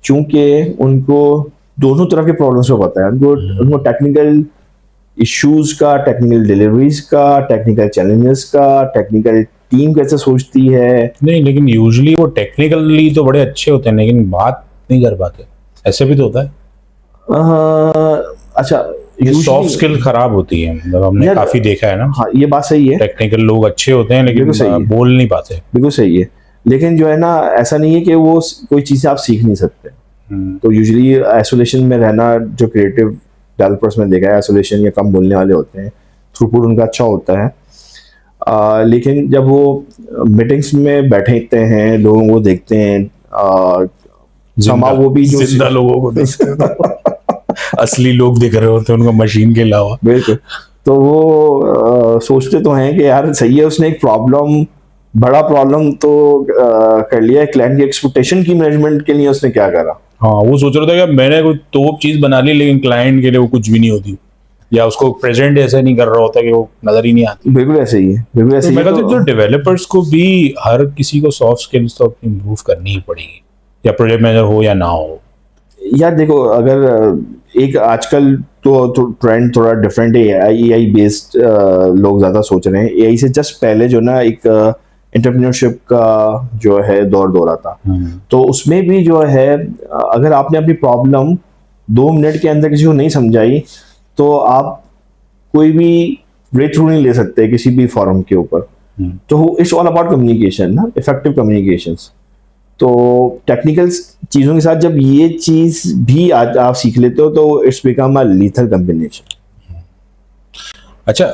क्योंकि उनको दोनों तरफ के प्रॉब्लम्स को पता है। उनको टेक्निकल इश्यूज का, टेक्निकल डिलीवरीज का, टेक्निकल चैलेंजेस का, टेक्निकल टीम कैसे सोचती है। नहीं, लेकिन यूजुअली वो टेक्निकली तो बड़े अच्छे होते हैं लेकिन बात नहीं कर पाते, ऐसे भी तो होता है। अच्छा, ये सॉफ्ट स्किल खराब होती है, मतलब हमने काफी देखा है ना। हाँ ये बात सही है, टेक्निकल लोग अच्छे होते हैं लेकिन बोल नहीं पाते। बिल्कुल सही है, लेकिन जो है ना ऐसा नहीं है कि वो कोई चीज़ आप सीख नहीं सकते। तो यूजुअली आइसोलेशन में रहना, जो क्रिएटिव डेवलपर्स में देखा है, आइसोलेशन या कम बोलने वाले होते हैं, थ्रूपुट उनका अच्छा होता है। लेकिन जब वो मीटिंग्स में बैठते हैं, लोगों को देखते हैं, वो भी जो जिंदा लोगों को देखते हैं असली लोग दिख रहे होते हैं उनको मशीन के अलावा। बिल्कुल। तो वो सोचते तो हैं कि यार सही है, उसने एक प्रॉब्लम, बड़ा प्रॉब्लम तो कर लिया है, क्लाइंट की एक्सपेक्टेशन की मैनेजमेंट के लिए उसने क्या करा। हाँ, वो सोच रहा था कि मैंने कोई तोप चीज बना ली लेकिन क्लाइंट के लिए वो कुछ भी नहीं होती, या उसको प्रेजेंट ऐसे नहीं कर रहा होता कि वो नजर ही नहीं आती। बिल्कुल ऐसे ही है, बिल्कुल ऐसे ही है। तो डेवलपर्स को भी हर किसी को सॉफ्ट स्किल्स तो इम्प्रूव करनी ही पड़ेगी, या प्रोजेक्ट मैनेजर हो या ना हो। यार देखो, अगर एक आजकल तो ट्रेंड थोड़ा डिफरेंट है, एआई बेस्ड लोग ज़्यादा सोच रहे हैं। एआई से जस्ट पहले जो ना एक एंटरप्रेन्योरशिप का जो है दौर आ था। तो उसमें भी जो है अगर आपने अपनी प्रॉब्लम 2 मिनट के अंदर किसी को नहीं समझाई तो आप कोई भी ब्रेक थ्रू नहीं ले सकते किसी भी फॉरम के ऊपर। तो इट्स ऑल अबाउट कम्युनिकेशन ना, इफेक्टिव कम्युनिकेशंस। तो टेक्निकल चीज़ों के साथ जब ये चीज़ भी आज आप सीख लेते हो तो it's become a lethal combination. अच्छा,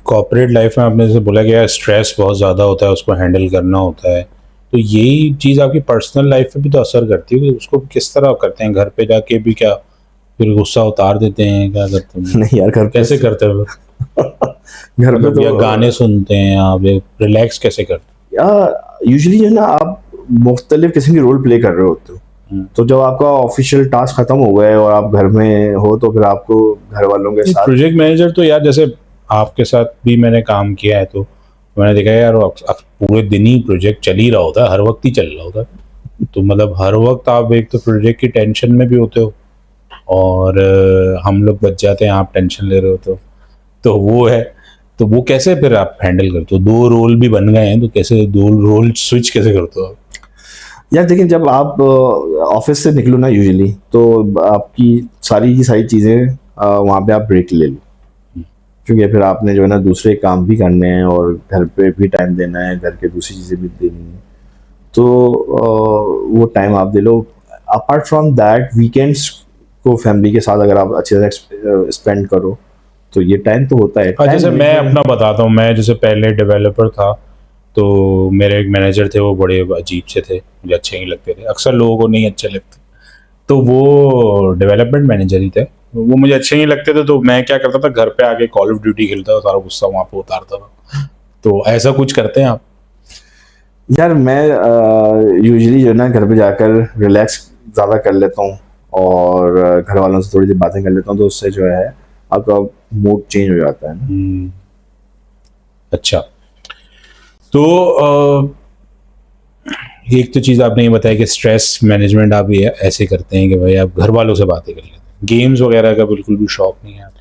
कॉर्पोरेट लाइफ में आपने जैसे बोला कि यार स्ट्रेस बहुत ज़्यादा होता है, उसको हैंडल करना होता है, तो यही चीज़ आपकी पर्सनल लाइफ पे भी तो असर करती है कि उसको किस तरह करते हैं? घर पे जाके भी क्या फिर गुस्सा उतार देते हैं, क्या करते हैं? नहीं यार, घर कैसे करते हो? घर पे तो गाने सुनते हैं आप, रिलैक्स कैसे करते हैं? यूजुअली जो है ना आप मुख्तलिफ किस्म की रोल प्ले कर रहे होते हो। तो जब आपका ऑफिशियल टास्क खत्म हो गया है और आप घर में हो तो फिर आपको घर वालों के साथ प्रोजेक्ट मैनेजर तो यार जैसे आपके साथ भी मैंने काम किया है तो मैंने देखा यार पूरे दिन ही प्रोजेक्ट चल ही रहा होता है, हर वक्त ही चल रहा होता है। तो मतलब हर वक्त आप एक तो प्रोजेक्ट की टेंशन में भी होते हो और हम लोग बच जाते हैं, आप टेंशन ले रहे होते हो, तो वो है। तो वो कैसे फिर आप हैंडल करते हो? 2 रोल भी बन गए हैं तो कैसे 2 रोल स्विच कैसे करते हो आप? यार देखिए, जब आप ऑफिस से निकलो ना यूजुअली तो आपकी सारी की सारी चीज़ें वहाँ पे आप ब्रेक ले लो, क्योंकि फिर आपने जो है ना दूसरे काम भी करने हैं और घर पे भी टाइम देना है, घर के दूसरी चीज़ें भी देनी है। तो वो टाइम आप दे लो। अपार्ट फ्रॉम दैट वीकेंड्स को फैमिली के साथ अगर आप अच्छे से स्पेंड करो तो ये टाइम तो होता है। जैसे मैं अपना बताता हूँ, मैं जैसे पहले डेवलपर था तो मेरे एक मैनेजर थे, वो बड़े अजीब से थे, मुझे अच्छे नहीं लगते थे, अक्सर लोगों को नहीं अच्छे लगते। तो वो डेवलपमेंट मैनेजर ही थे, वो मुझे अच्छे नहीं लगते थे। तो मैं क्या करता था, घर पे आके कॉल ऑफ ड्यूटी खेलता था, सारा गुस्सा वहाँ पे उतारता था। तो ऐसा कुछ करते हैं आप? यार मैं यूजुअली जो है ना घर पे जाकर रिलैक्स ज़्यादा कर लेता हूँ और घर वालों से थोड़ी सी बातें कर लेता हूँ, तो उससे जो है आपका मूड चेंज हो जाता है ना। अच्छा, तो एक तो चीज़ आपने ये बताया कि स्ट्रेस मैनेजमेंट आप ये ऐसे करते हैं कि भाई आप घर वालों से बातें कर लेते हैं, गेम्स वगैरह का बिल्कुल भी शौक नहीं है आपको?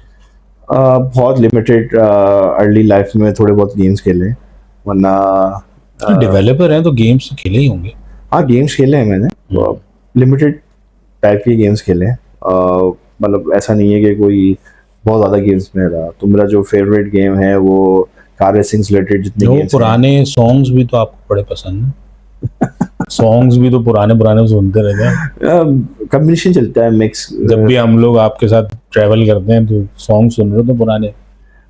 बहुत लिमिटेड, अर्ली लाइफ में थोड़े बहुत गेम्स खेले, वरना डेवलपर हैं तो गेम्स तो खेले ही होंगे। हाँ गेम्स खेले हैं मैंने, लिमिटेड टाइप के गेम्स खेले हैं। मतलब ऐसा नहीं है कि कोई बहुत ज़्यादा गेम्स में रहा। तो मेरा जो फेवरेट गेम है वो कार रेसिंग से रिलेटेड जितने वो गेम्स पुराने सॉन्ग्स भी तो आपको बड़े पसंद हैं। सॉन्ग्स भी तो पुराने पुराने सुनते रहते हैं। कम्बिनेशन चलता है, मिक्स। जब भी हम लोग आपके साथ ट्रैवल करते हैं तो सॉन्ग सुन रहे हो तो पुराने।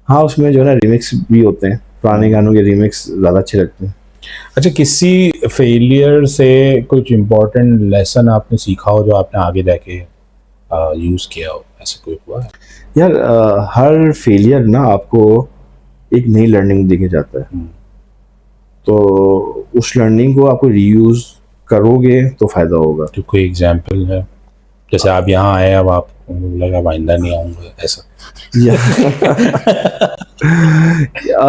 हाँ उसमें जो है ना रिमिक्स भी होते हैं, पुराने गानों के रिमिक्स ज़्यादा अच्छे लगते हैं। अच्छा, किसी फेलियर से कुछ इम्पोर्टेंट लेसन आपने सीखा हो जो आपने आगे जाके यूज़ किया हो, ऐसा कोई हुआ है? यार हर फेलियर ना आपको एक नई लर्निंग देके जाता है। तो उस लर्निंग को आपको रीयूज करोगे तो फायदा होगा। तो कोई एग्जांपल है, जैसे आप यहाँ आए अब आपको लगा आइंदा नहीं आऊँगा, ऐसा?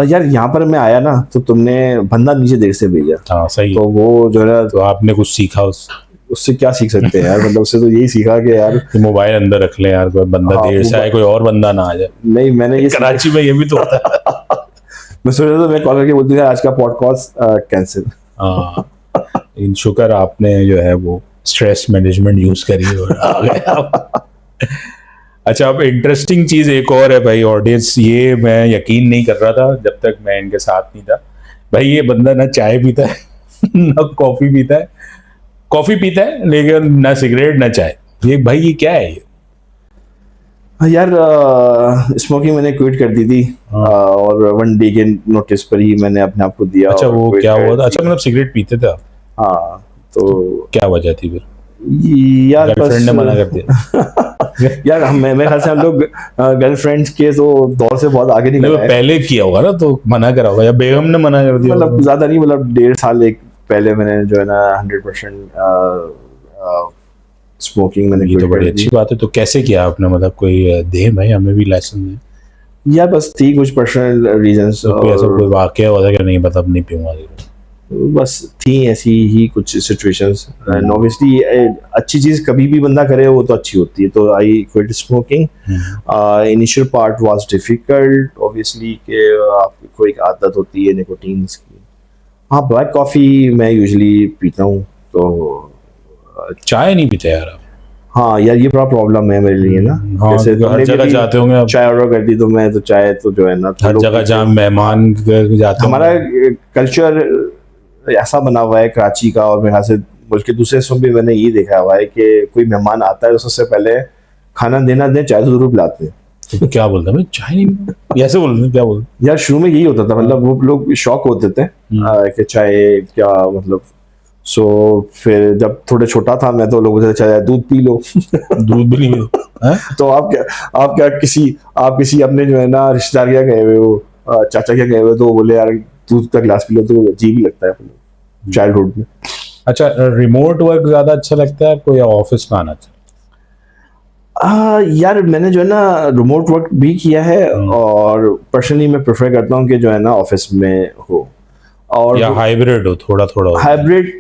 यार यहाँ पर मैं आया ना तो तुमने बंदा नीचे देर से भेजा। हाँ सही। तो वो जो है ना, तो आपने कुछ सीखा उससे क्या सीख सकते हैं यार? मतलब उससे तो यही सीखा कि यार मोबाइल अंदर रख ले यार, कोई बंदा हाँ, देर से आए, कोई और बंदा ना आ जाए। नहीं मैंने ये कराची में ये भी तो होता है। मैं सोच रहा था मैं कॉल करके बोलती आज का पॉडकास्ट कैंसिल। हाँ, इन शुक्र आपने जो है वो स्ट्रेस मैनेजमेंट यूज करी और आ गए आप। अच्छा, अब इंटरेस्टिंग चीज एक और है भाई ऑडियंस, ये मैं यकीन नहीं कर रहा था जब तक मैं इनके साथ नहीं था। भाई ये बंदा ना चाय पीता है ना कॉफी पीता है, कॉफी पीता है लेकिन ना सिगरेट ना चाय। ये भाई ये क्या है ये? यार स्मोकिंग मैंने क्विट कर दी थी। और 1 डे के नोटिस पर ही मैंने अपने आप को दिया। अच्छा, वो quit क्या कर हुआ था? दी। अच्छा, मतलब सिगरेट पीते थे आप? हाँ तो क्या वजह थी फिर? यार गर्लफ्रेंड ने मना कर दिया? यार हम मेरे ख्याल से हम लोग गर्लफ्रेंड्स के तो दौर से बहुत आगे निकल गए। पहले किया होगा ना तो मना करा होगा, या बेगम ने मना कर दिया? मतलब ज्यादा नहीं, मतलब 1.5 साल एक पहले मैंने जो है ना 100% स्मोकिंग मैंने ये तो quit बड़ी कर अच्छी दी। बात है। तो कैसे किया आपने, मतलब कोई दे भाई हमें भी लेसन दे। यार बस थी कुछ पर्सनल रीजंस, तो कोई ऐसा कोई वाकया हुआ था कि नहीं मतलब नहीं पीऊंगा? बस थी ऐसी ही कुछ सिचुएशंस। एंड ऑब्वियसली अच्छी चीज कभी भी बंदा करे वो तो अच्छी होती है। तो I quit smoking. Initial part was difficult obviously कि आपको एक आदत होती है निकोटीन की। हाँ ब्लैक कॉफी मैं यूजुअली पीता हूँ। तो चाय नहीं पीते यार आप? हाँ यार ये बड़ा प्रॉब्लम है मेरे लिए ना। हाँ, जैसे हर तुमने जगह भी जाते होंगे आप, चाय ऑर्डर कर दी तो मैं तो चाय तो जो है ना हर जगह जहाँ मेहमान जाते हमारा होंगे। कल्चर ऐसा बना हुआ है कराची का, और मेरे ख्याल से मुल्क के दूसरे हिस्सों में मैंने ये देखा हुआ है कि कोई मेहमान आता है तो सबसे पहले खाना देना दे चाय तो जरूर पिलाते हैं। तो क्या बोलते हैं, चाय नहीं पीते? ऐसे बोलते हैं? क्या बोलते? यार शुरू में यही होता था, मतलब वो लोग शौक होते थे कि चाय क्या मतलब। सो फिर जब थोड़े छोटा था मैं तो लोग बोलते थे चाय दूध पी लो। दूध भी नहीं पीते? तो आप क्या किसी अपने जो है ना रिश्तेदार क्या गए हुए हो, चाचा क्या गए हुए, तो वो बोले यार दूध का गिलास पी लो, तो अजीब ही लगता है चाइल्डहुड में। अच्छा, रिमोट वर्क ज्यादा अच्छा लगता है आपको या ऑफिस में आना अच्छा? यार मैंने जो है ना रिमोट वर्क भी किया है, और पर्सनली मैं प्रेफर करता हूँ कि जो है ना ऑफिस में हो। और या हाइब्रिड हो, थोड़ा थोड़ा हो? हाइब्रिड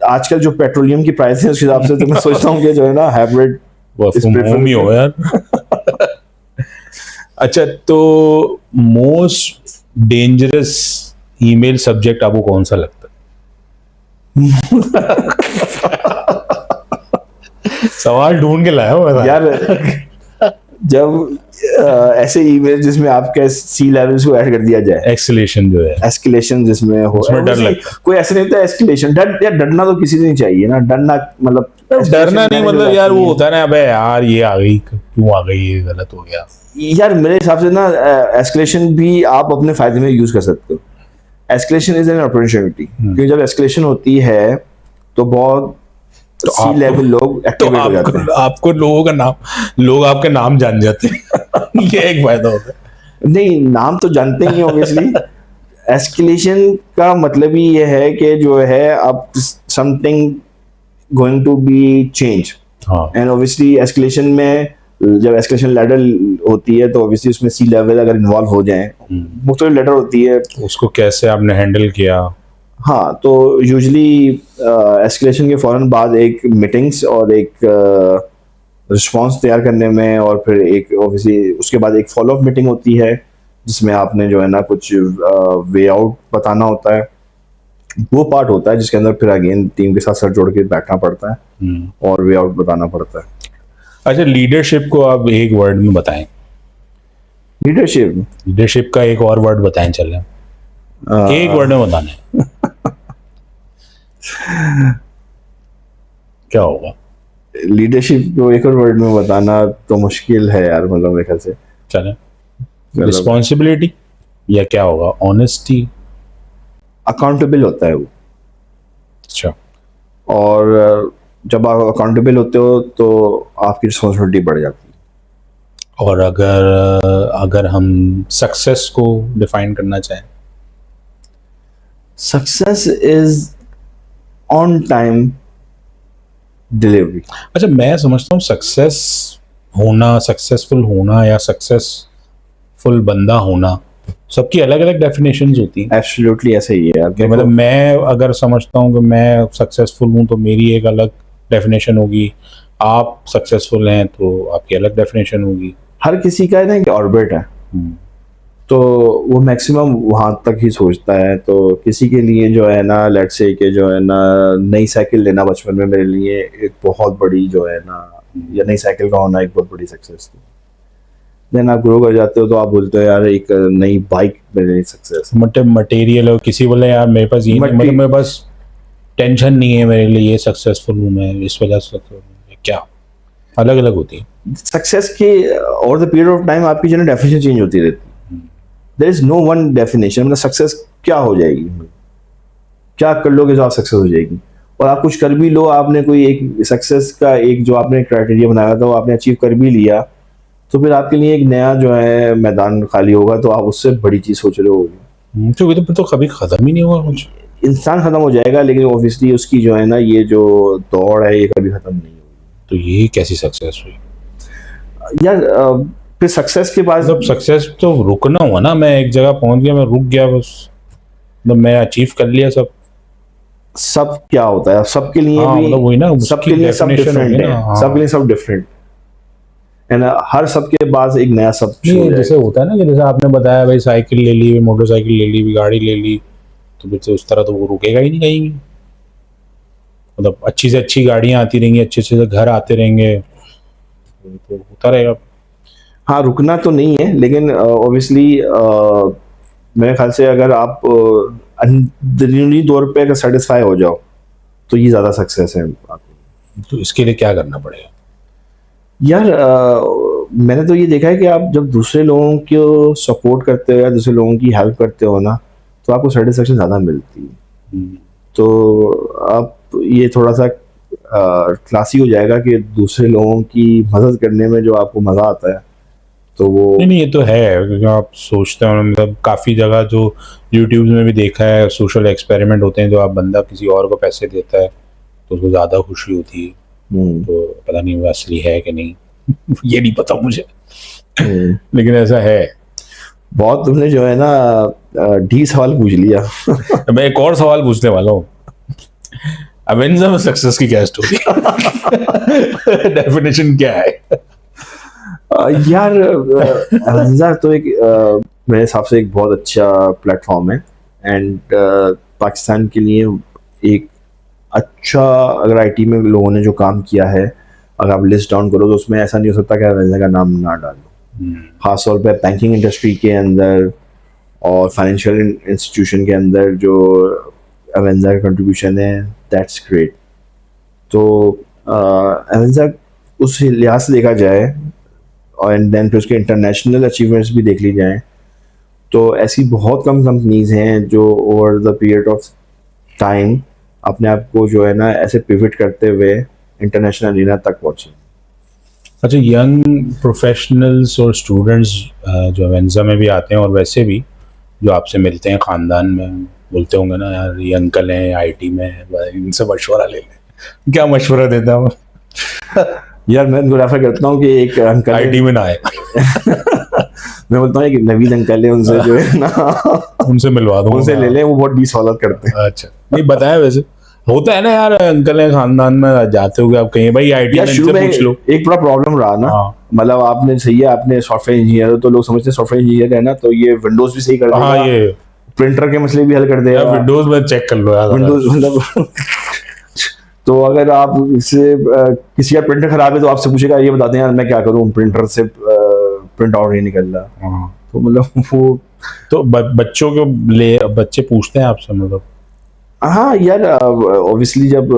आजकल जो पेट्रोलियम की प्राइस है उस हिसाब से तो मैं सोचता हूँ कि जो है ना हाइब्रिड होम ही हो यार। अच्छा, तो मोस्ट डेंजरस ईमेल सब्जेक्ट आपको कौन सा लगता है? सवाल ढूंढ के लाया हूं यार जब ऐसे ईमेल जिसमें आपके सी लेवल्स को ऐड कर दिया जाए, एक्सलेशन जो है, एस्केलेशन जिसमें हो, उसमें डर लगता है। कोई ऐसे नहीं होता एस्केलेशन डर। यार डरना तो किसी से नहीं चाहिए ना, डरना मतलब डरना नहीं, मतलब यार वो होता है ना, अबे यार ये आ गई, क्यों आ गई, ये गलत हो गया। यार मेरे हिसाब से ना एस्केलेशन भी आप अपने फायदे में यूज कर सकते हो। एस्केलेशन इज एन अपॉर्चुनिटी, क्योंकि जब एस्केलेशन होती है तो बहुत सी लेवल लोग एक्टिवेट हो जाते हैं। आपको लोग आपके नाम जान जाते हैं। ये एक फायदा होता है। नहीं नाम तो जानते ही ऑब्वियसली। एस्केलेशन का मतलब ही ये है कि जो है अब something going to be change. हाँ, एंड ऑब्वियसली एस्केलेशन में जब एस्केलेशन लैडर होती है तो ऑब्वियसली उसमें सी लेवल अगर इन्वॉल्व हो जाए, मुख्तलिफ लेटर होती है, उसको कैसे आपने हैंडल किया? हाँ तो यूजली एस्केलेशन के फ़ौरन बाद एक मीटिंग्स और एक रिस्पांस तैयार करने में, और फिर एक ऑब्वियसली उसके बाद एक फॉलो अप मीटिंग होती है जिसमें आपने जो है ना कुछ वे आउट बताना होता है। वो पार्ट होता है जिसके अंदर फिर अगेन टीम के साथ सर जोड़ के बैठना पड़ता है और वे आउट बताना पड़ता है। अच्छा, लीडरशिप को आप एक वर्ड में बताएं। लीडरशिप का एक और वर्ड बताएं, चलें एक वर्ड में बताना है। क्या होगा? लीडरशिप को एक और वर्ड में बताना तो मुश्किल है यार, मतलब मेरे ख्याल से। चलें, रिस्पॉन्सिबिलिटी या क्या होगा? ऑनेस्टी, अकाउंटेबल होता है वो। अच्छा, और जब आप अकाउंटेबल होते हो तो आपकी रिस्पॉन्सिबिलिटी बढ़ जाती है। और अगर हम सक्सेस को डिफाइन करना चाहें? Success is on time delivery. अच्छा, मैं समझता हूँ सक्सेस होना, सक्सेसफुल होना या सक्सेसफुल बंदा होना, सबकी अलग अलग डेफिनेशंस होती हैं। एब्सोल्युटली ऐसा ही है यार। मतलब मैं अगर समझता हूँ कि मैं सक्सेसफुल हूँ तो मेरी एक अलग डेफिनेशन होगी, आप सक्सेसफुल हैं तो आपकी अलग डेफिनेशन होगी। हर किसी का है ना एक ऑर्बिट है, तो वो मैक्सिमम वहाँ तक ही सोचता है। तो किसी के लिए जो है ना, लेट्स से कि जो है ना नई साइकिल लेना बचपन में मेरे लिए एक बहुत बड़ी जो है ना, या नई साइकिल का होना एक बहुत बड़ी सक्सेस थी। देन आप ग्रो कर जाते हो तो आप बोलते हो यार एक नई बाइक मेरे लिए सक्सेस। मटेरियल, और किसी बोले यार मेरे पास ये मतलब मेरे पास टेंशन नहीं है, मेरे लिए ये सक्सेसफुल हूँ मैं, इस वजह से क्या अलग अलग होती है सक्सेस के over the period of time. आपकी जो है डेफिनेशन चेंज होती रहती है। There is no one definition. मतलब सक्सेस क्या हो जाएगी, क्या कर लोगे जो आप सक्सेस हो जाएगी, और आप कुछ कर भी लो, आपने कोई एक सक्सेस का एक जो आपने क्राइटेरिया बनाया था वो आपने अचीव कर भी लिया, तो फिर आपके लिए एक नया जो है मैदान खाली होगा, तो आप उससे बड़ी चीज सोच रहे होगे। तो कभी खत्म ही नहीं होगा कुछ। इंसान खत्म हो जाएगा, लेकिन ऑब्वियसली उसकी जो है ना ये जो दौड़ है ये कभी खत्म नहीं होगी। तो ये कैसी सक्सेस हुई यार? फिर सक्सेस के बाद मतलब सक्सेस तो रुकना हुआ ना, मैं एक जगह पहुंच गया, मैं रुक गया बस, मतलब मैं अचीव कर लिया सब। सब क्या होता है सबके लिए भी, मतलब वही ना, सबके लिए सब डिफरेंट है, सबके लिए सब डिफरेंट है ना। हर सबके पास एक नया सब जैसे होता है ना कि जैसे आपने बताया भाई साइकिल ले ली, मोटरसाइकिल ले ली, गाड़ी ले ली, तो फिर उस तरह तो वो रुकेगा ही नहीं कहीं भी। मतलब अच्छी से अच्छी गाड़ियां आती रहेंगी, अच्छे से घर आते रहेंगे, तो होता रहेगा। हाँ, रुकना तो नहीं है, लेकिन ऑब्वियसली मेरे ख्याल से अगर आप अंदरूनी तौर पे अगर सेटिस्फाई हो जाओ तो ये ज़्यादा सक्सेस है आपको। तो इसके लिए क्या करना पड़ेगा यार? मैंने तो ये देखा है कि आप जब दूसरे लोगों को सपोर्ट करते हो या दूसरे लोगों की हेल्प करते हो ना, तो आपको सेटिस्फेक्शन ज़्यादा मिलती है। तो आप ये थोड़ा सा क्लासी हो जाएगा कि दूसरे लोगों की मदद करने में जो आपको मज़ा आता है, तो वो नहीं, ये तो है क्योंकि आप सोचते हो, मतलब काफ़ी जगह जो यूट्यूब में भी देखा है, सोशल एक्सपेरिमेंट होते हैं, जो आप बंदा किसी और को पैसे देता है तो उसको ज़्यादा खुशी होती है। तो पता नहीं वो असली है कि नहीं ये नहीं पता मुझे लेकिन ऐसा है। बहुत तुमने जो है ना डी सवाल पूछ लिया मैं एक और सवाल पूछने वाला हूँ, अवेंजर में सक्सेस की क्या स्टोरी डेफिनेशन क्या है? यार अवेंजर तो एक मेरे हिसाब से एक बहुत अच्छा प्लेटफॉर्म है, एंड पाकिस्तान के लिए एक अच्छा, अगर आईटी में लोगों ने जो काम किया है अगर आप लिस्ट डाउन करो तो उसमें ऐसा नहीं हो सकता कि अवेंजर का नाम ना डालो। खासतौर पे बैंकिंग इंडस्ट्री के अंदर और फाइनेंशियल इंस्टीट्यूशन के अंदर जो अवेंजर का कंट्रीब्यूशन है, दैट्स ग्रेट। तो अवेंजर उस लिहाज से देखा जाए, और एंड देन फिर उसके इंटरनेशनल अचीवमेंट्स भी देख ली जाएँ, तो ऐसी बहुत कम कंपनीज हैं जो over the period of time अपने आप को जो है ना ऐसे पिवट करते हुए इंटरनेशनल अरीना तक पहुंचे। अच्छा, यंग प्रोफेशनल्स और स्टूडेंट्स जो अवेंजा में भी आते हैं और वैसे भी जो आपसे मिलते हैं ख़ानदान में, बोलते होंगे ना यार ये अंकल हैं आईटी में, इनसे मशवरा ले लें। क्या मशवरा देता हूँ यार मैं उनको रेफर करता हूँ कि एक अंकल आईटी में ना आए मैं बोलता हूँ एक नवीद अंकल है, उनसे जो है ना उनसे मिलवा दो, उनसे ले लें, वो बहुत डीप सवाल करते हैं। अच्छा, नहीं बताया वैसे होता है ना यार, अंकल है खानदान में, जाते हो आप कहीं भाई आईटी यार में, शुरू इनसे में पूछ लो। एक बड़ा प्रॉब्लम रहा ना, हाँ मतलब आपने सही है, आपने सॉफ्टवेयर इंजीनियर हो तो लोग समझते हैं सॉफ्टवेयर इंजीनियर है ना तो ये विंडोज भी सही कर हाँ, देगा, ये प्रिंटर के मसले भी हल कर यार देगा, विंडोज में चेक कर लो यार विंडोज मतलब तो अगर आप इससे किसी का प्रिंटर खराब है तो आपसे पूछेगा ये बताते हैं यार मैं क्या करूं, प्रिंटर से प्रिंट आउट नहीं निकल रहा। हाँ, तो मतलब वो तो बच्चों को ले, बच्चे पूछते हैं आपसे मतलब? हाँ यार, ऑब्वियसली जब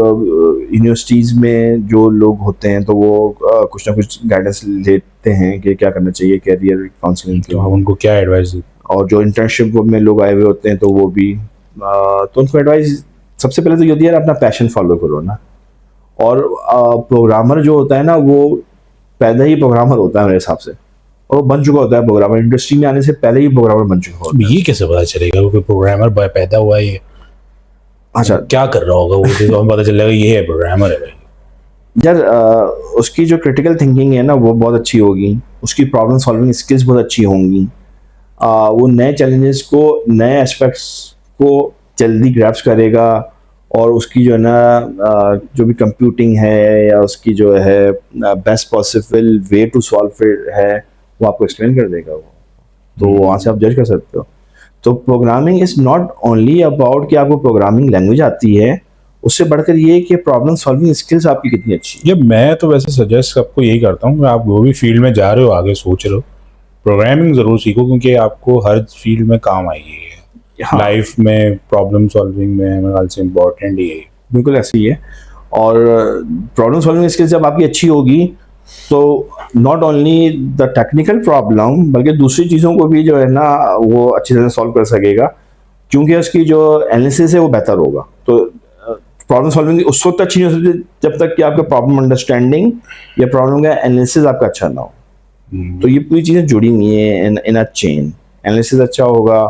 यूनिवर्सिटीज़ में जो लोग होते हैं तो वो कुछ ना कुछ गाइडेंस लेते हैं कि क्या करना चाहिए कैरियर काउंसलिंग के तो आप लिए, उनको क्या एडवाइस देते? और जो इंटर्नशिप में लोग आए हुए होते हैं तो वो भी तो उनको एडवाइस सबसे पहले तो ये होती है यार अपना पैशन फॉलो करो ना। और प्रोग्रामर जो होता है ना वो पैदा ही प्रोग्रामर होता है मेरे हिसाब से, और वो बन चुका होता है प्रोग्रामर, इंडस्ट्री में आने से पहले ही प्रोग्रामर बन चुका होता है। ये कैसे पता चलेगा कोई प्रोग्रामर पैदा हुआ है? ये अच्छा क्या कर रहा होगा वो, तो हमें पता चलेगा ये है प्रोग्रामर है भाई। यार, उसकी जो क्रिटिकल थिंकिंग है ना वो बहुत अच्छी होगी, उसकी प्रॉब्लम सॉल्विंग स्किल्स बहुत अच्छी होंगी, वो नए चैलेंजेस को, नए एस्पेक्ट्स को जल्दी ग्रैप्स करेगा, और उसकी जो है ना जो भी कंप्यूटिंग है या उसकी जो है best possible way to solve it है वो आपको एक्सप्लेन कर देगा वो। तो वहाँ से आप जज कर सकते हो। तो programming is not only about कि आपको प्रोग्रामिंग लैंग्वेज आती है, उससे बढ़कर ये कि प्रॉब्लम सॉल्विंग स्किल्स आपकी कितनी अच्छी है। ये मैं तो वैसे सजेस्ट सबको यही करता हूँ कि आप जो भी फील्ड में जा रहे हो, आगे सोच रहे हो, प्रोग्रामिंग ज़रूर सीखो, क्योंकि आपको हर फील्ड में काम आएगी ये। हाँ लाइफ में प्रॉब्लम सॉल्विंग में मेरे ख्याल से इम्पोर्टेंट ही है। बिल्कुल ऐसे ही है। और प्रॉब्लम सॉल्विंग स्किल्स जब आपकी अच्छी होगी तो not only the technical problem बल्कि दूसरी चीज़ों को भी जो है ना वो अच्छी तरह सॉल्व कर सकेगा, क्योंकि उसकी जो एनालिसिस है वो बेहतर होगा। तो प्रॉब्लम सॉल्विंग उस वक्त अच्छी नहीं हो सकती जब तक कि आपका प्रॉब्लम अंडरस्टैंडिंग या प्रॉब्लम का एनालिसिस आपका अच्छा ना हो। तो ये पूरी चीज़ें जुड़ी हुई हैं इन अ चेन। एनालिसिस अच्छा होगा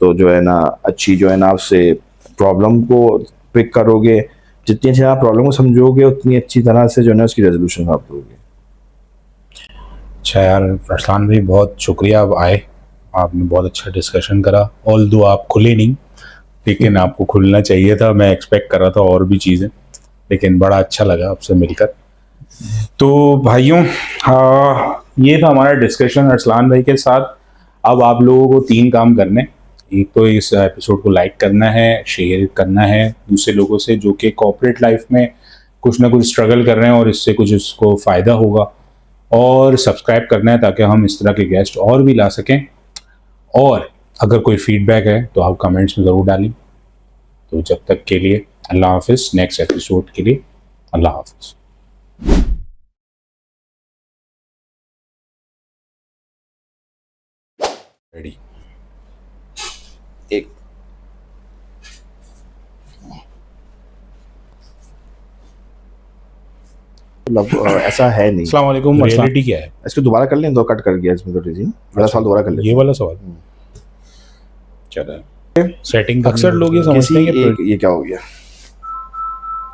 तो जो है ना अच्छी जो है ना आपसे प्रॉब्लम को पिक करोगे, जितनी अच्छी आप प्रॉब्लम को समझोगे उतनी अच्छी तरह से जो है ना उसकी रेजोल्यूशन आप दोगे। अच्छा यार अरसलान भाई, बहुत शुक्रिया आप आए, आपने बहुत अच्छा डिस्कशन करा। ऑल दो आप खुले नहीं, लेकिन आपको खुलना चाहिए था, मैं एक्सपेक्ट कर रहा था और भी चीज़ें, लेकिन बड़ा अच्छा लगा आपसे मिलकर। तो भाइयों, ये था हमारा डिस्कशन अरसलान भाई के साथ। अब आप लोगों को 3 काम करने, एक तो इस एपिसोड को लाइक करना है, शेयर करना है दूसरे लोगों से जो कि कॉर्पोरेट लाइफ में कुछ ना कुछ स्ट्रगल कर रहे हैं और इससे कुछ उसको फ़ायदा होगा, और सब्सक्राइब करना है ताकि हम इस तरह के गेस्ट और भी ला सकें। और अगर कोई फीडबैक है तो आप कमेंट्स में ज़रूर डालें। तो जब तक के लिए अल्लाह हाफिज़, नेक्स्ट एपिसोड के लिए अल्लाह हाफिज़। रेडी? एक मतलब ऐसा है नहीं। अस्सलाम वालेकुम, रियलिटी क्या है? इसको दोबारा कर लें, तो कट कर गया इसमें तो टीजी वाला सवाल दोबारा कर लेते ये हैं। वाला सवाल चला सेटिंग, अक्सर लोग ये किसी समझते हैं कि एक ये क्या हो गया,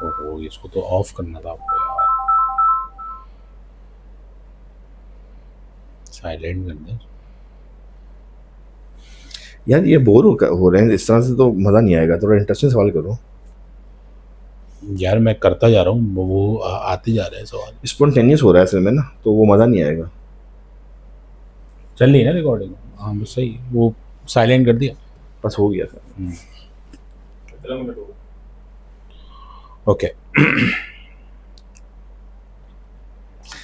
ओहो, इसको तो ऑफ करना था आपको यार, साइलेंट कर दे। यार ये बोर हो रहे हैं इस तरह से तो मज़ा नहीं आएगा, थोड़ा इंटरेस्टिंग सवाल करो। यार मैं करता जा रहा हूँ, वो आते जा रहे हैं सवाल। स्पॉन्टेनियस हो रहा है असल में ना, तो वो मज़ा नहीं आएगा। चल रही है ना रिकॉर्डिंग? हाँ बस सही, वो साइलेंट कर दिया। बस हो गया था। ओके।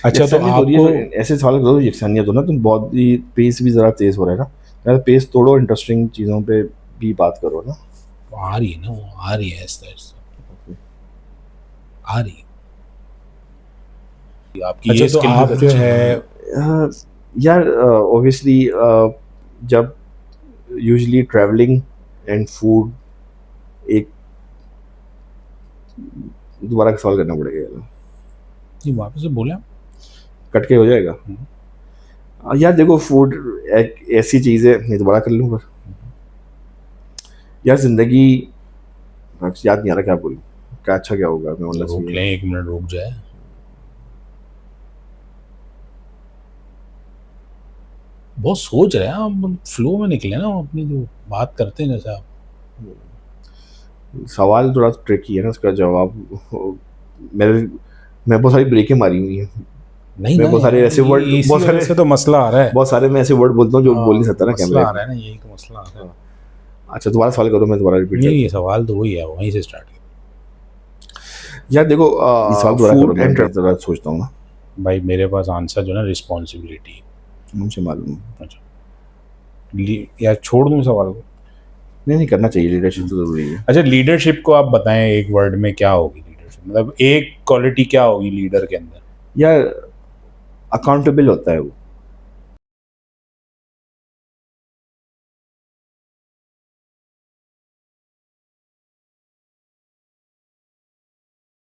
अच्छा, तो यकसानियत हो रही है, आपको तो ऐसे सवाल करो यकसानियत हो ना, तुम बहुत ही पेस भी ज़रा तेज़ हो रहा है ना यार, पेस तोड़ो, इंटरेस्टिंग चीज़ों पे भी बात करो ना। आ रही है ना, वो आ रही है, ऐसा आ रही है आपकी। अच्छा ये तो स्किल आप जो है, यार ऑब्वियसली जब यूजली ट्रैवलिंग एंड फूड एक दोबारा सवाल करना पड़ेगा, ये वापस से बोले आप? कट के हो जाएगा। यार देखो फूड एक ऐसी चीज़ है, नहीं दोबारा कर लूँ पर यार ज़िंदगी याद नहीं आ रहा क्या बोलूँ, क्या अच्छा क्या होगा, मैं बोलना रोक चाहिए। लें, 1 मिनट रुक जाए। बहुत सोच रहे हैं आप, फ्लो में निकले ना, अपनी जो बात करते हैं जैसे आप। सवाल थोड़ा ट्रिकी है ना, उसका जवाब मेरे मैं बहुत सारी ब्रेकें मारी हुई हैं। नहीं मैं ना बहुत सारे यार, ऐसे वर्ड, इसी बहुत वजह सारे से तो मसला आ रहा है। बहुत सारे मैं ऐसे वर्ड बोलता हूँ जो बोल नहीं सकता ना मसला कैमरे आ पे। रहा है ना, यही तो मसला आ रहा है। अच्छा दोबारा सवाल करो, मैं दोबारा रिपीट नहीं, करता ये सवाल तो वही है, वहीं से स्टार्ट कर। हूँ। यार देखो, सवाल दोबारा करो, फूड एंड जरा सोचता हूँ ना। भाई मेरे पास आंसर जो है ना, रिस्पॉन्सिबिलिटी है। मुझे मालूम है। अच्छा, यार छोड़ दूं सवाल को? नहीं नहीं, करना चाहिए, लीडरशिप तो जरूरी है। अच्छा, लीडरशिप को आप बताएं एक वर्ड में, क्या होगी लीडरशिप? मतलब एक क्वालिटी क्या होगी लीडर के अंदर? यार अकाउंटेबल होता है वो।